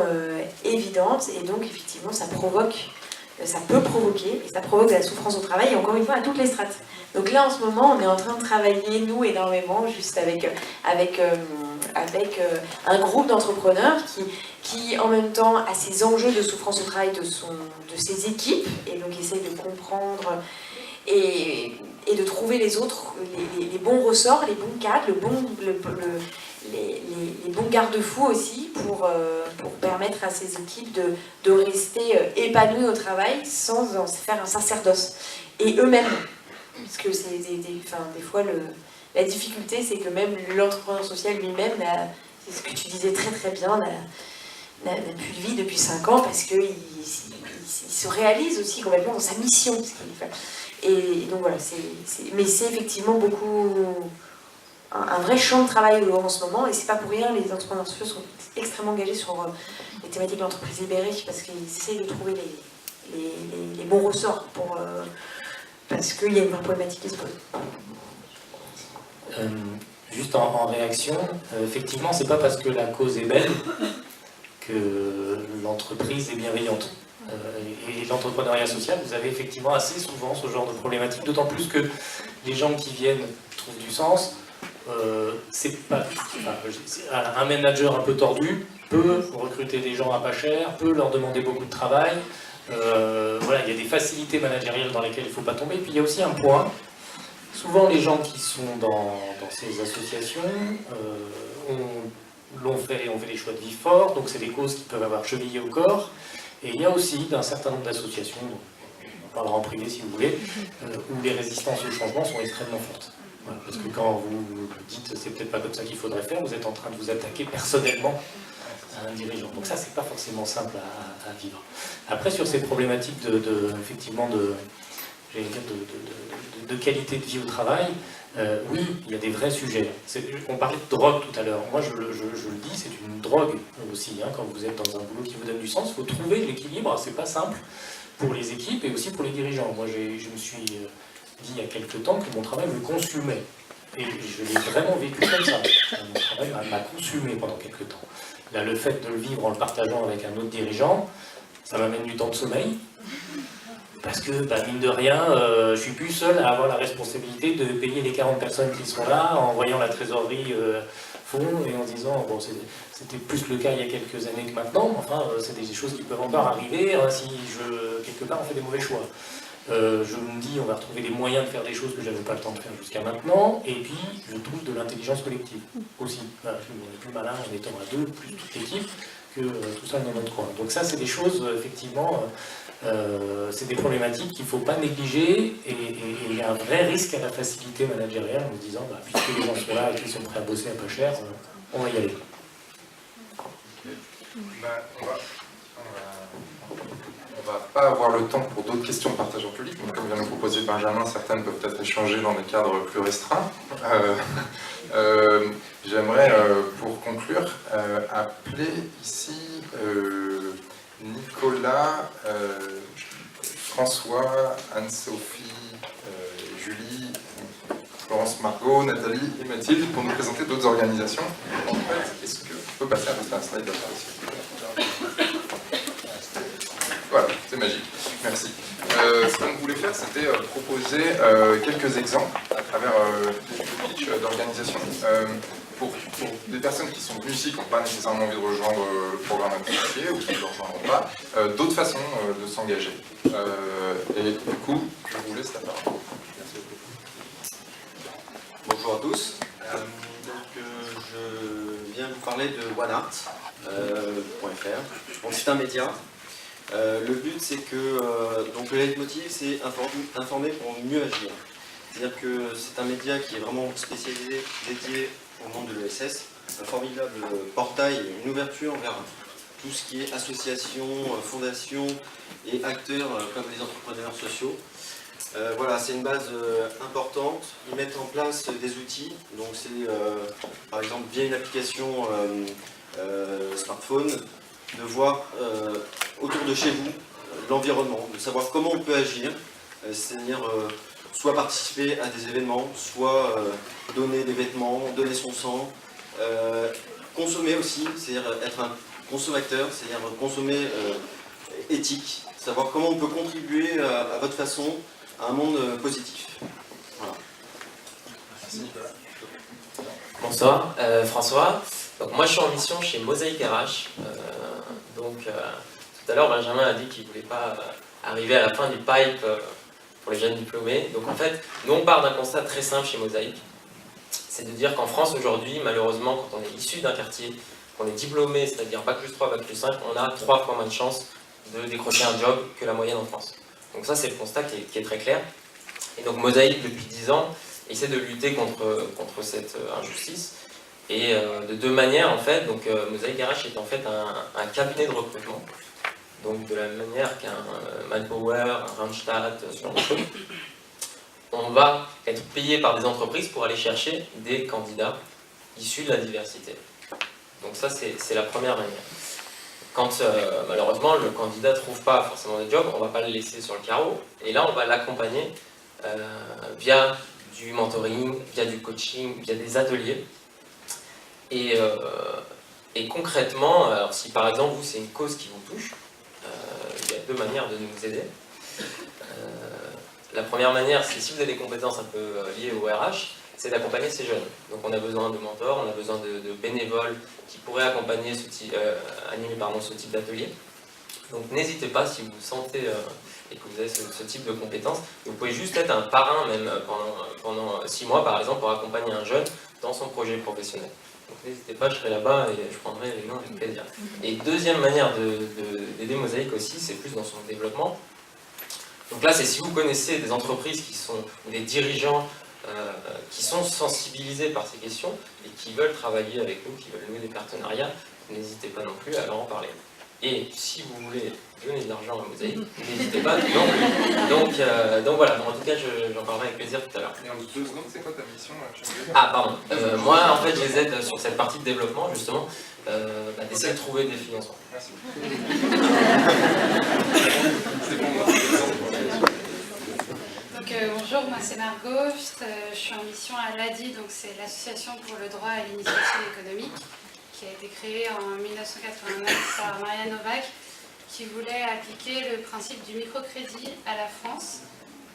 évidente, et donc effectivement ça peut provoquer, et ça provoque de la souffrance au travail, et encore une fois à toutes les strates. Donc là en ce moment on est en train de travailler, nous énormément, juste avec un groupe d'entrepreneurs qui en même temps a ses enjeux de souffrance au travail de ses équipes, et donc essaye de comprendre et de trouver les autres, les bons ressorts, les bons cadres, les bons garde-fous aussi pour permettre à ces équipes de rester épanouies au travail sans en faire un sacerdoce. Et eux-mêmes, parce que des fois la difficulté c'est que même l'entrepreneur social lui-même, c'est ce que tu disais très très bien, n'a plus de vie depuis 5 ans parce qu'il se réalise aussi complètement dans sa mission. Et donc voilà, mais c'est effectivement beaucoup un vrai champ de travail en ce moment, et c'est pas pour rien, les entrepreneurs sociaux sont extrêmement engagés sur les thématiques de l'entreprise libérée, parce qu'ils essaient de trouver les bons ressorts parce qu'il y a une vraie problématique qui se pose. Juste en réaction, effectivement, c'est pas parce que la cause est belle que l'entreprise est bienveillante. Et l'entrepreneuriat social, vous avez effectivement assez souvent ce genre de problématique, d'autant plus que les gens qui viennent trouvent du sens. Un manager un peu tordu peut recruter des gens à pas cher, peut leur demander beaucoup de travail. Voilà, il y a des facilités managériales dans lesquelles il ne faut pas tomber. Puis il y a aussi un point. Souvent, les gens qui sont dans ces associations on fait des choix de vie forts, donc c'est des causes qui peuvent avoir chevillé au corps. Et il y a aussi un certain nombre d'associations, on parlera en privé si vous voulez, où les résistances au changement sont extrêmement fortes. Voilà, parce que quand vous dites c'est peut-être pas comme ça qu'il faudrait faire, vous êtes en train de vous attaquer personnellement à un dirigeant. Donc ça, c'est pas forcément simple à vivre. Après, sur ces problématiques effectivement de qualité de vie au travail, oui, il y a des vrais sujets. On parlait de drogue tout à l'heure. Moi, je le dis, c'est une drogue aussi. Hein, quand vous êtes dans un boulot qui vous donne du sens, il faut trouver l'équilibre. C'est pas simple pour les équipes et aussi pour les dirigeants. Moi, je me suis dit il y a quelques temps que mon travail me consumait. Et je l'ai vraiment vécu comme ça. Mon travail m'a consumé pendant quelques temps. Là, le fait de le vivre en le partageant avec un autre dirigeant, ça m'amène du temps de sommeil. Parce que, mine de rien, je suis plus seul à avoir la responsabilité de payer les 40 personnes qui sont là, en voyant la trésorerie fond et en disant, bon, c'était plus le cas il y a quelques années que maintenant, mais enfin, c'est des choses qui peuvent encore arriver si quelque part on fait des mauvais choix. Je me dis, on va retrouver des moyens de faire des choses que je n'avais pas le temps de faire jusqu'à maintenant, et puis je trouve de l'intelligence collective aussi. On est plus malin en étant à deux, plus toute l'équipe, que tout ça dans notre coin. Donc ça, c'est des choses, effectivement, c'est des problématiques qu'il ne faut pas négliger, et il y a un vrai risque à la facilité managériale en me disant, puisque les gens sont là et qu'ils sont prêts à bosser à pas cher, on va y aller. On va pas avoir le temps pour d'autres questions partagées en public, mais comme vient de nous proposer Benjamin, certaines peuvent être échangées dans des cadres plus restreints. J'aimerais, pour conclure, appeler ici Nicolas, François, Anne-Sophie, Julie, Florence, Margot, Nathalie et Mathilde pour nous présenter d'autres organisations. En fait, est-ce que on peut passer à un slide d'apparition ? Voilà, c'est magique. Merci. Ce qu'on voulait faire, c'était proposer quelques exemples à travers des pitchs d'organisation pour des personnes qui sont venues ici, qui n'ont pas nécessairement envie de rejoindre le programme associé ou qui ne le rejoindront pas, d'autres façons de s'engager. Et du coup, je vous laisse la parole. Merci beaucoup. Bonjour à tous. Je viens vous parler de OneArt.fr. Donc c'est un média. Le but, c'est que donc le leitmotiv, c'est informer pour mieux agir. C'est-à-dire que c'est un média qui est vraiment spécialisé, dédié au monde de l'ESS, un formidable portail, une ouverture vers tout ce qui est associations, fondations et acteurs comme les entrepreneurs sociaux. Voilà, c'est une base importante. Ils mettent en place des outils, donc c'est par exemple via une application smartphone, de voir autour de chez vous l'environnement, de savoir comment on peut agir, c'est-à-dire soit participer à des événements, soit donner des vêtements, donner son sang, consommer aussi, c'est-à-dire être un consommateur, c'est-à-dire consommer éthique, savoir comment on peut contribuer à votre façon à un monde positif. Voilà. Merci. Bonsoir, François. Donc, moi je suis en mission chez Mosaïque RH. Tout à l'heure Benjamin a dit qu'il ne voulait pas arriver à la fin du pipe pour les jeunes diplômés. Donc en fait, nous on part d'un constat très simple chez Mosaïque. C'est de dire qu'en France aujourd'hui, malheureusement, quand on est issu d'un quartier, qu'on est diplômé, c'est-à-dire Bac plus 3, Bac plus 5, on a 3 fois moins de chances de décrocher un job que la moyenne en France. Donc ça c'est le constat qui est très clair. Et donc Mosaïque depuis 10 ans essaie de lutter contre cette injustice. Et de deux manières en fait, donc Mosaïque RH est en fait un cabinet de recrutement, donc de la même manière qu'un Manpower, un Randstad, ce genre de choses. On va être payé par des entreprises pour aller chercher des candidats issus de la diversité. Donc ça c'est la première manière. Quand malheureusement le candidat ne trouve pas forcément de job, on ne va pas le laisser sur le carreau, et là on va l'accompagner via du mentoring, via du coaching, via des ateliers. Et concrètement, alors si par exemple vous c'est une cause qui vous touche, il y a deux manières de nous aider. La première manière, c'est si vous avez des compétences un peu liées au RH, c'est d'accompagner ces jeunes. Donc on a besoin de mentors, on a besoin de bénévoles qui pourraient accompagner animer ce type d'atelier. Donc n'hésitez pas si vous sentez et que vous avez ce type de compétences. Vous pouvez juste être un parrain même pendant 6 mois par exemple pour accompagner un jeune dans son projet professionnel. Donc n'hésitez pas, je serai là-bas et je prendrai les noms avec plaisir. Et deuxième manière d'aider Mosaic aussi, c'est plus dans son développement. Donc là, c'est si vous connaissez des entreprises qui sont, ou des dirigeants qui sont sensibilisés par ces questions et qui veulent travailler avec nous, qui veulent nouer des partenariats, n'hésitez pas non plus à leur en parler. Et si vous voulez donner de l'argent à Mosaic, n'hésitez pas non plus. Donc voilà, en tout cas, j'en parlerai avec plaisir tout à l'heure. Et en 2 secondes, c'est quoi ta mission chez Mosaic? Ah, pardon. Moi, en fait, je les aide sur cette partie de développement, justement, d'essayer de trouver des financements. Merci. C'est pour moi. Donc, bonjour, moi c'est Margot, je suis en mission à l'ADI, donc c'est l'Association pour le droit à l'initiative économique, qui a été créée en 1989 par Maria Novak, qui voulait appliquer le principe du microcrédit à la France.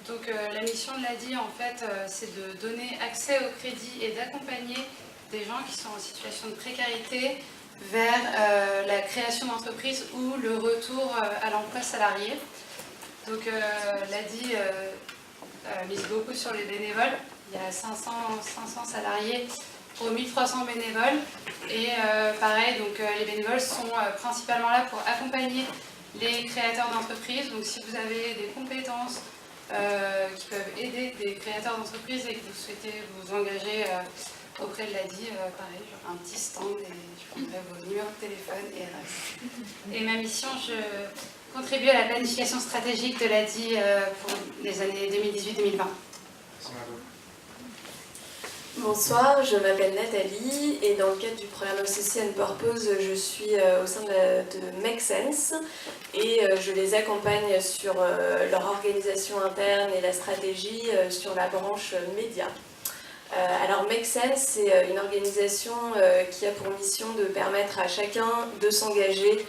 Donc la mission de l'ADI, en fait, c'est de donner accès au crédit et d'accompagner des gens qui sont en situation de précarité vers la création d'entreprises ou le retour à l'emploi salarié. Donc l'ADI mise beaucoup sur les bénévoles. Il y a 500 salariés pour 1300 bénévoles. Et pareil, donc, les bénévoles sont principalement là pour accompagner les créateurs d'entreprises. Donc si vous avez des compétences qui peuvent aider des créateurs d'entreprises et que vous souhaitez vous engager auprès de l'ADI, pareil, j'aurai un petit stand et je prendrai vos numéros de téléphone. Et ma mission, je contribue à la planification stratégique de l'ADI pour les années 2018-2020. Bonsoir, je m'appelle Nathalie et dans le cadre du programme OCC and Purpose, je suis au sein de Make Sense et je les accompagne sur leur organisation interne et la stratégie sur la branche média. Alors Make Sense, c'est une organisation qui a pour mission de permettre à chacun de s'engager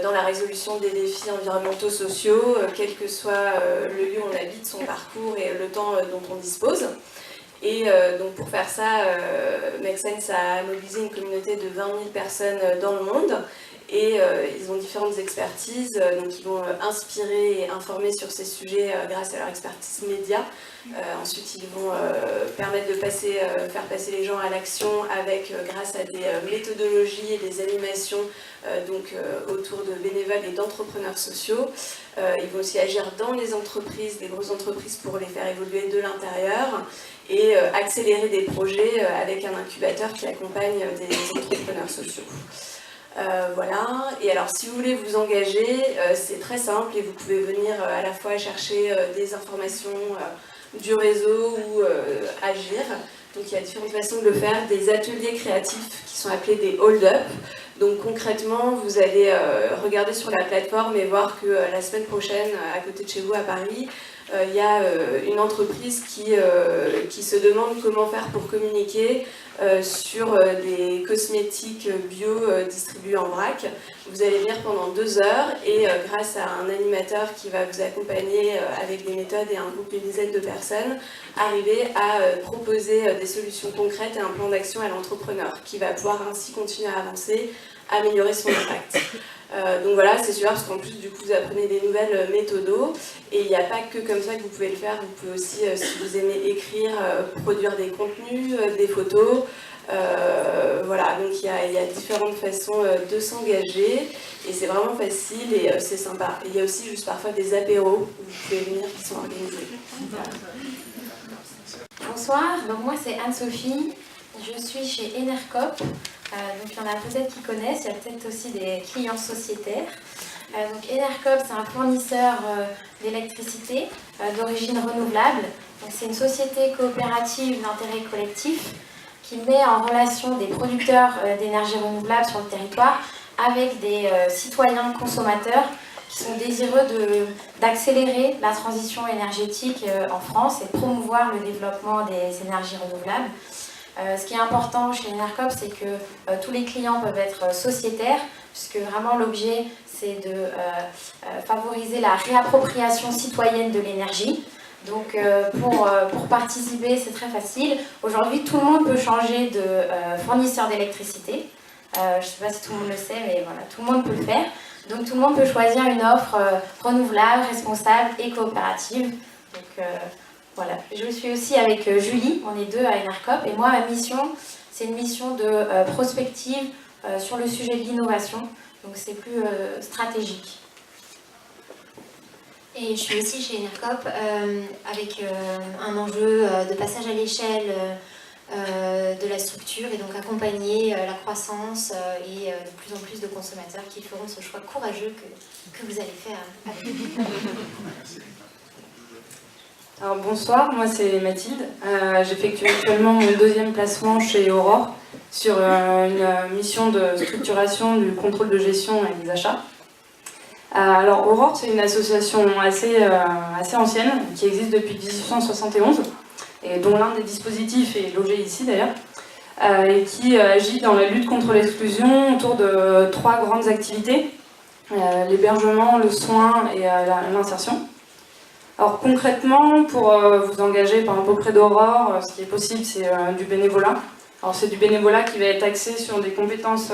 dans la résolution des défis environnementaux sociaux, quel que soit le lieu où on habite, son parcours et le temps dont on dispose. Et donc pour faire ça, Make Sense a mobilisé une communauté de 20 000 personnes dans le monde et ils ont différentes expertises, donc ils vont inspirer et informer sur ces sujets grâce à leur expertise média. Ensuite, ils vont permettre de faire passer les gens à l'action grâce à des méthodologies et des animations autour de bénévoles et d'entrepreneurs sociaux. Ils vont aussi agir dans les entreprises, des grosses entreprises, pour les faire évoluer de l'intérieur et accélérer des projets avec un incubateur qui accompagne des entrepreneurs sociaux. Voilà, et alors si vous voulez vous engager, c'est très simple et vous pouvez venir à la fois chercher des informations du réseau ou agir. Donc il y a différentes façons de le faire, des ateliers créatifs qui sont appelés des hold-up. Donc concrètement, vous allez regarder sur la plateforme et voir que la semaine prochaine, à côté de chez vous à Paris, il y a une entreprise qui se demande comment faire pour communiquer sur des cosmétiques bio distribués en vrac. Vous allez venir pendant 2 heures et grâce à un animateur qui va vous accompagner avec des méthodes et un groupe d'une dizaine de personnes, arriver à proposer des solutions concrètes et un plan d'action à l'entrepreneur qui va pouvoir ainsi continuer à avancer, améliorer son impact. Donc voilà, c'est super parce qu'en plus du coup vous apprenez des nouvelles méthodos et il n'y a pas que comme ça que vous pouvez le faire, vous pouvez aussi, si vous aimez écrire, produire des contenus, des photos. Voilà, donc il y a différentes façons de s'engager et c'est vraiment facile et c'est sympa. Et il y a aussi juste parfois des apéros où vous pouvez venir qui sont organisés. Voilà. Bonsoir, donc moi c'est Anne-Sophie, je suis chez Enercop. Donc il y en a peut-être qui connaissent, il y a peut-être aussi des clients sociétaires. Donc Enercop, c'est un fournisseur d'électricité d'origine renouvelable. C'est une société coopérative d'intérêt collectif qui met en relation des producteurs d'énergie renouvelable sur le territoire avec des citoyens consommateurs qui sont désireux d'accélérer la transition énergétique en France et de promouvoir le développement des énergies renouvelables. Ce qui est important chez Enercop, c'est que tous les clients peuvent être sociétaires, puisque vraiment l'objet, c'est de favoriser la réappropriation citoyenne de l'énergie. Donc pour participer, c'est très facile. Aujourd'hui, tout le monde peut changer de fournisseur d'électricité. Je ne sais pas si tout le monde le sait, mais voilà, tout le monde peut le faire. Donc tout le monde peut choisir une offre renouvelable, responsable et coopérative. Donc, voilà. Je suis aussi avec Julie, on est 2 à Enercop, et moi ma mission C'est une mission de prospective sur le sujet de l'innovation, donc c'est plus stratégique. Et je suis aussi chez Enercop avec un enjeu de passage à l'échelle de la structure et donc accompagner la croissance et de plus en plus de consommateurs qui feront ce choix courageux que vous allez faire avec nous. Alors bonsoir, moi c'est Mathilde. J'effectue actuellement mon deuxième placement chez Aurore sur une mission de structuration du contrôle de gestion et des achats. Alors Aurore, c'est une association assez ancienne qui existe depuis 1871 et dont l'un des dispositifs est logé ici d'ailleurs et qui agit dans la lutte contre l'exclusion autour de 3 grandes activités, l'hébergement, le soin et l'insertion. Alors concrètement, pour vous engager par exemple auprès d'Aurore, ce qui est possible c'est du bénévolat. Alors c'est du bénévolat qui va être axé sur des compétences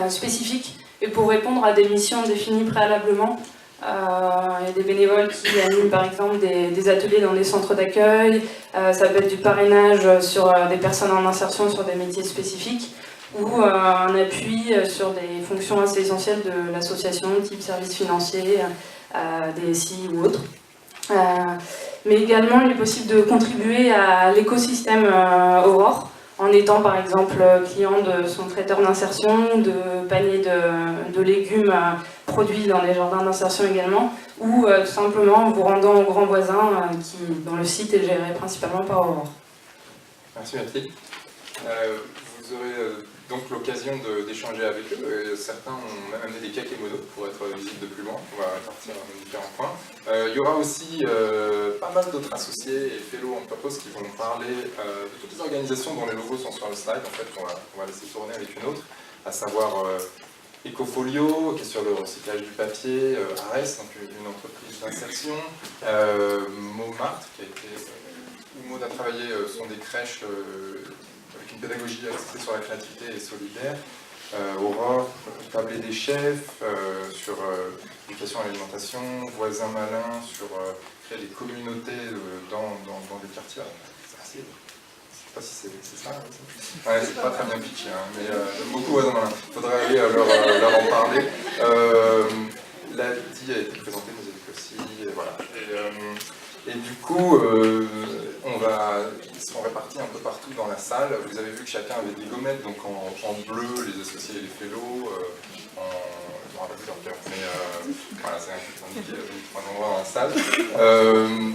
spécifiques et pour répondre à des missions définies préalablement. Il y a des bénévoles qui animent par exemple des ateliers dans des centres d'accueil, ça peut être du parrainage sur des personnes en insertion sur des métiers spécifiques ou un appui sur des fonctions assez essentielles de l'association, type services financiers, DSI ou autres. Mais également, il est possible de contribuer à l'écosystème Aurore en étant par exemple client de son traiteur d'insertion, de paniers de légumes produits dans les jardins d'insertion également, ou tout simplement en vous rendant au Grand Voisin dont le site est géré principalement par Aurore. Merci Mathilde. Vous aurez donc l'occasion d'échanger avec eux. Certains ont même amené des cakes et modos pour être visibles de plus loin. On va partir dans différents points. Il y aura aussi pas mal d'autres associés et fellows on purpose qui vont parler de toutes les organisations dont les logos sont sur le slide. En fait, on va laisser tourner avec une autre, à savoir Ecofolio, qui est sur le recyclage du papier, Ares, donc une entreprise d'insertion, Momart, qui a été, où Maud a travaillé, sont des crèches avec une pédagogie axée sur la créativité et solidaire, Aurore, Tablé des chefs, sur l'éducation à l'alimentation, Voisin malin, sur créer des communautés dans des quartiers. Je sais pas si c'est ça. Ouais, c'est pas très bien pitché, hein, mais j'aime beaucoup Voisin malin. Il faudrait aller leur en parler. L'ADI a été présenté, nous avons aussi, et voilà. Et du coup, ils seront répartis un peu partout dans la salle. Vous avez vu que chacun avait des gommettes, donc en bleu, les associés et les fellows, je me rappelle plus leur cœur, mais voilà, c'est indiqué à 3 endroits dans la salle.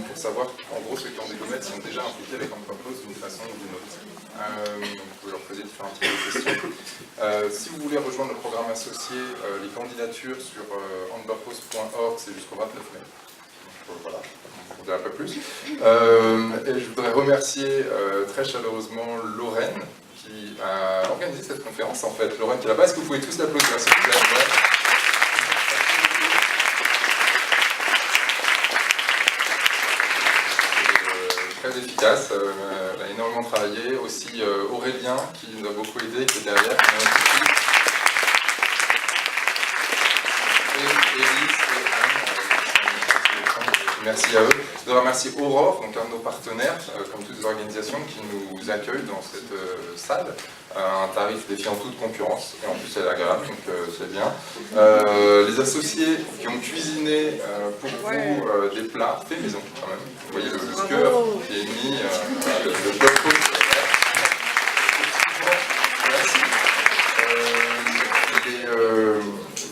Pour savoir, en gros, ceux qui ont des gommettes sont déjà impliqués avec On Purpose d'une façon ou d'une autre. Vous pouvez leur poser différents types de questions. Si vous voulez rejoindre le programme associé, les candidatures sur onpurpose.org, c'est jusqu'au 29 mai. Donc, voilà. On dirait pas plus. Et je voudrais remercier très chaleureusement Lorraine qui a organisé cette conférence en fait. Lorraine qui est là-bas, est-ce que vous pouvez tous l'applaudir s'il vous plaît? Très efficace, elle a énormément travaillé. Aussi Aurélien qui nous a beaucoup aidé, qui est derrière. Et Élise et Anne. Merci à eux. Je voudrais remercier Aurore, donc un de nos partenaires, comme toutes les organisations, qui nous accueillent dans cette salle, à un tarif défiant toute concurrence, et en plus elle est agréable, donc c'est bien. Les associés qui ont cuisiné pour vous des plats faits maison, quand même. Vous voyez le cœur qui est mis, le purple. Merci.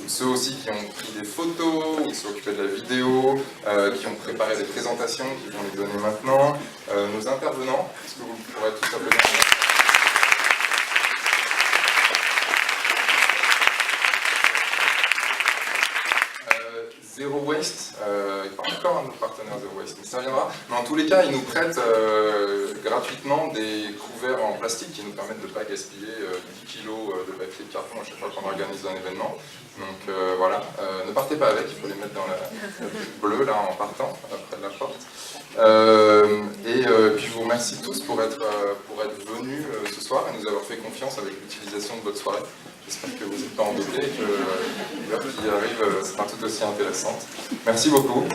Ceux aussi qui ont pris des photos, qui sont occupés de la vidéo, qui ont préparé des présentations, qui vont les donner maintenant. Nos intervenants, est-ce que vous pourrez tous applaudir? Zero Waste, pas encore un de nos partenaires Zero Waste, mais ça viendra. Mais en tous les cas, ils nous prêtent gratuitement des couverts en plastique qui nous permettent de ne pas gaspiller 10 kg de papier de carton à chaque fois qu'on organise un événement. Donc voilà, ne partez pas avec, il faut les mettre dans la bleue là en partant, près de la porte. Puis je vous remercie tous pour être venus ce soir et nous avoir fait confiance avec l'utilisation de votre soirée. J'espère que vous n'êtes pas embêtés et que l'heure qui arrive sera tout aussi intéressante. Merci beaucoup.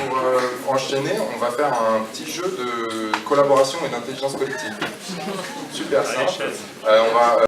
pour enchaîner, on va faire un petit jeu de collaboration et d'intelligence collective. Super simple. On va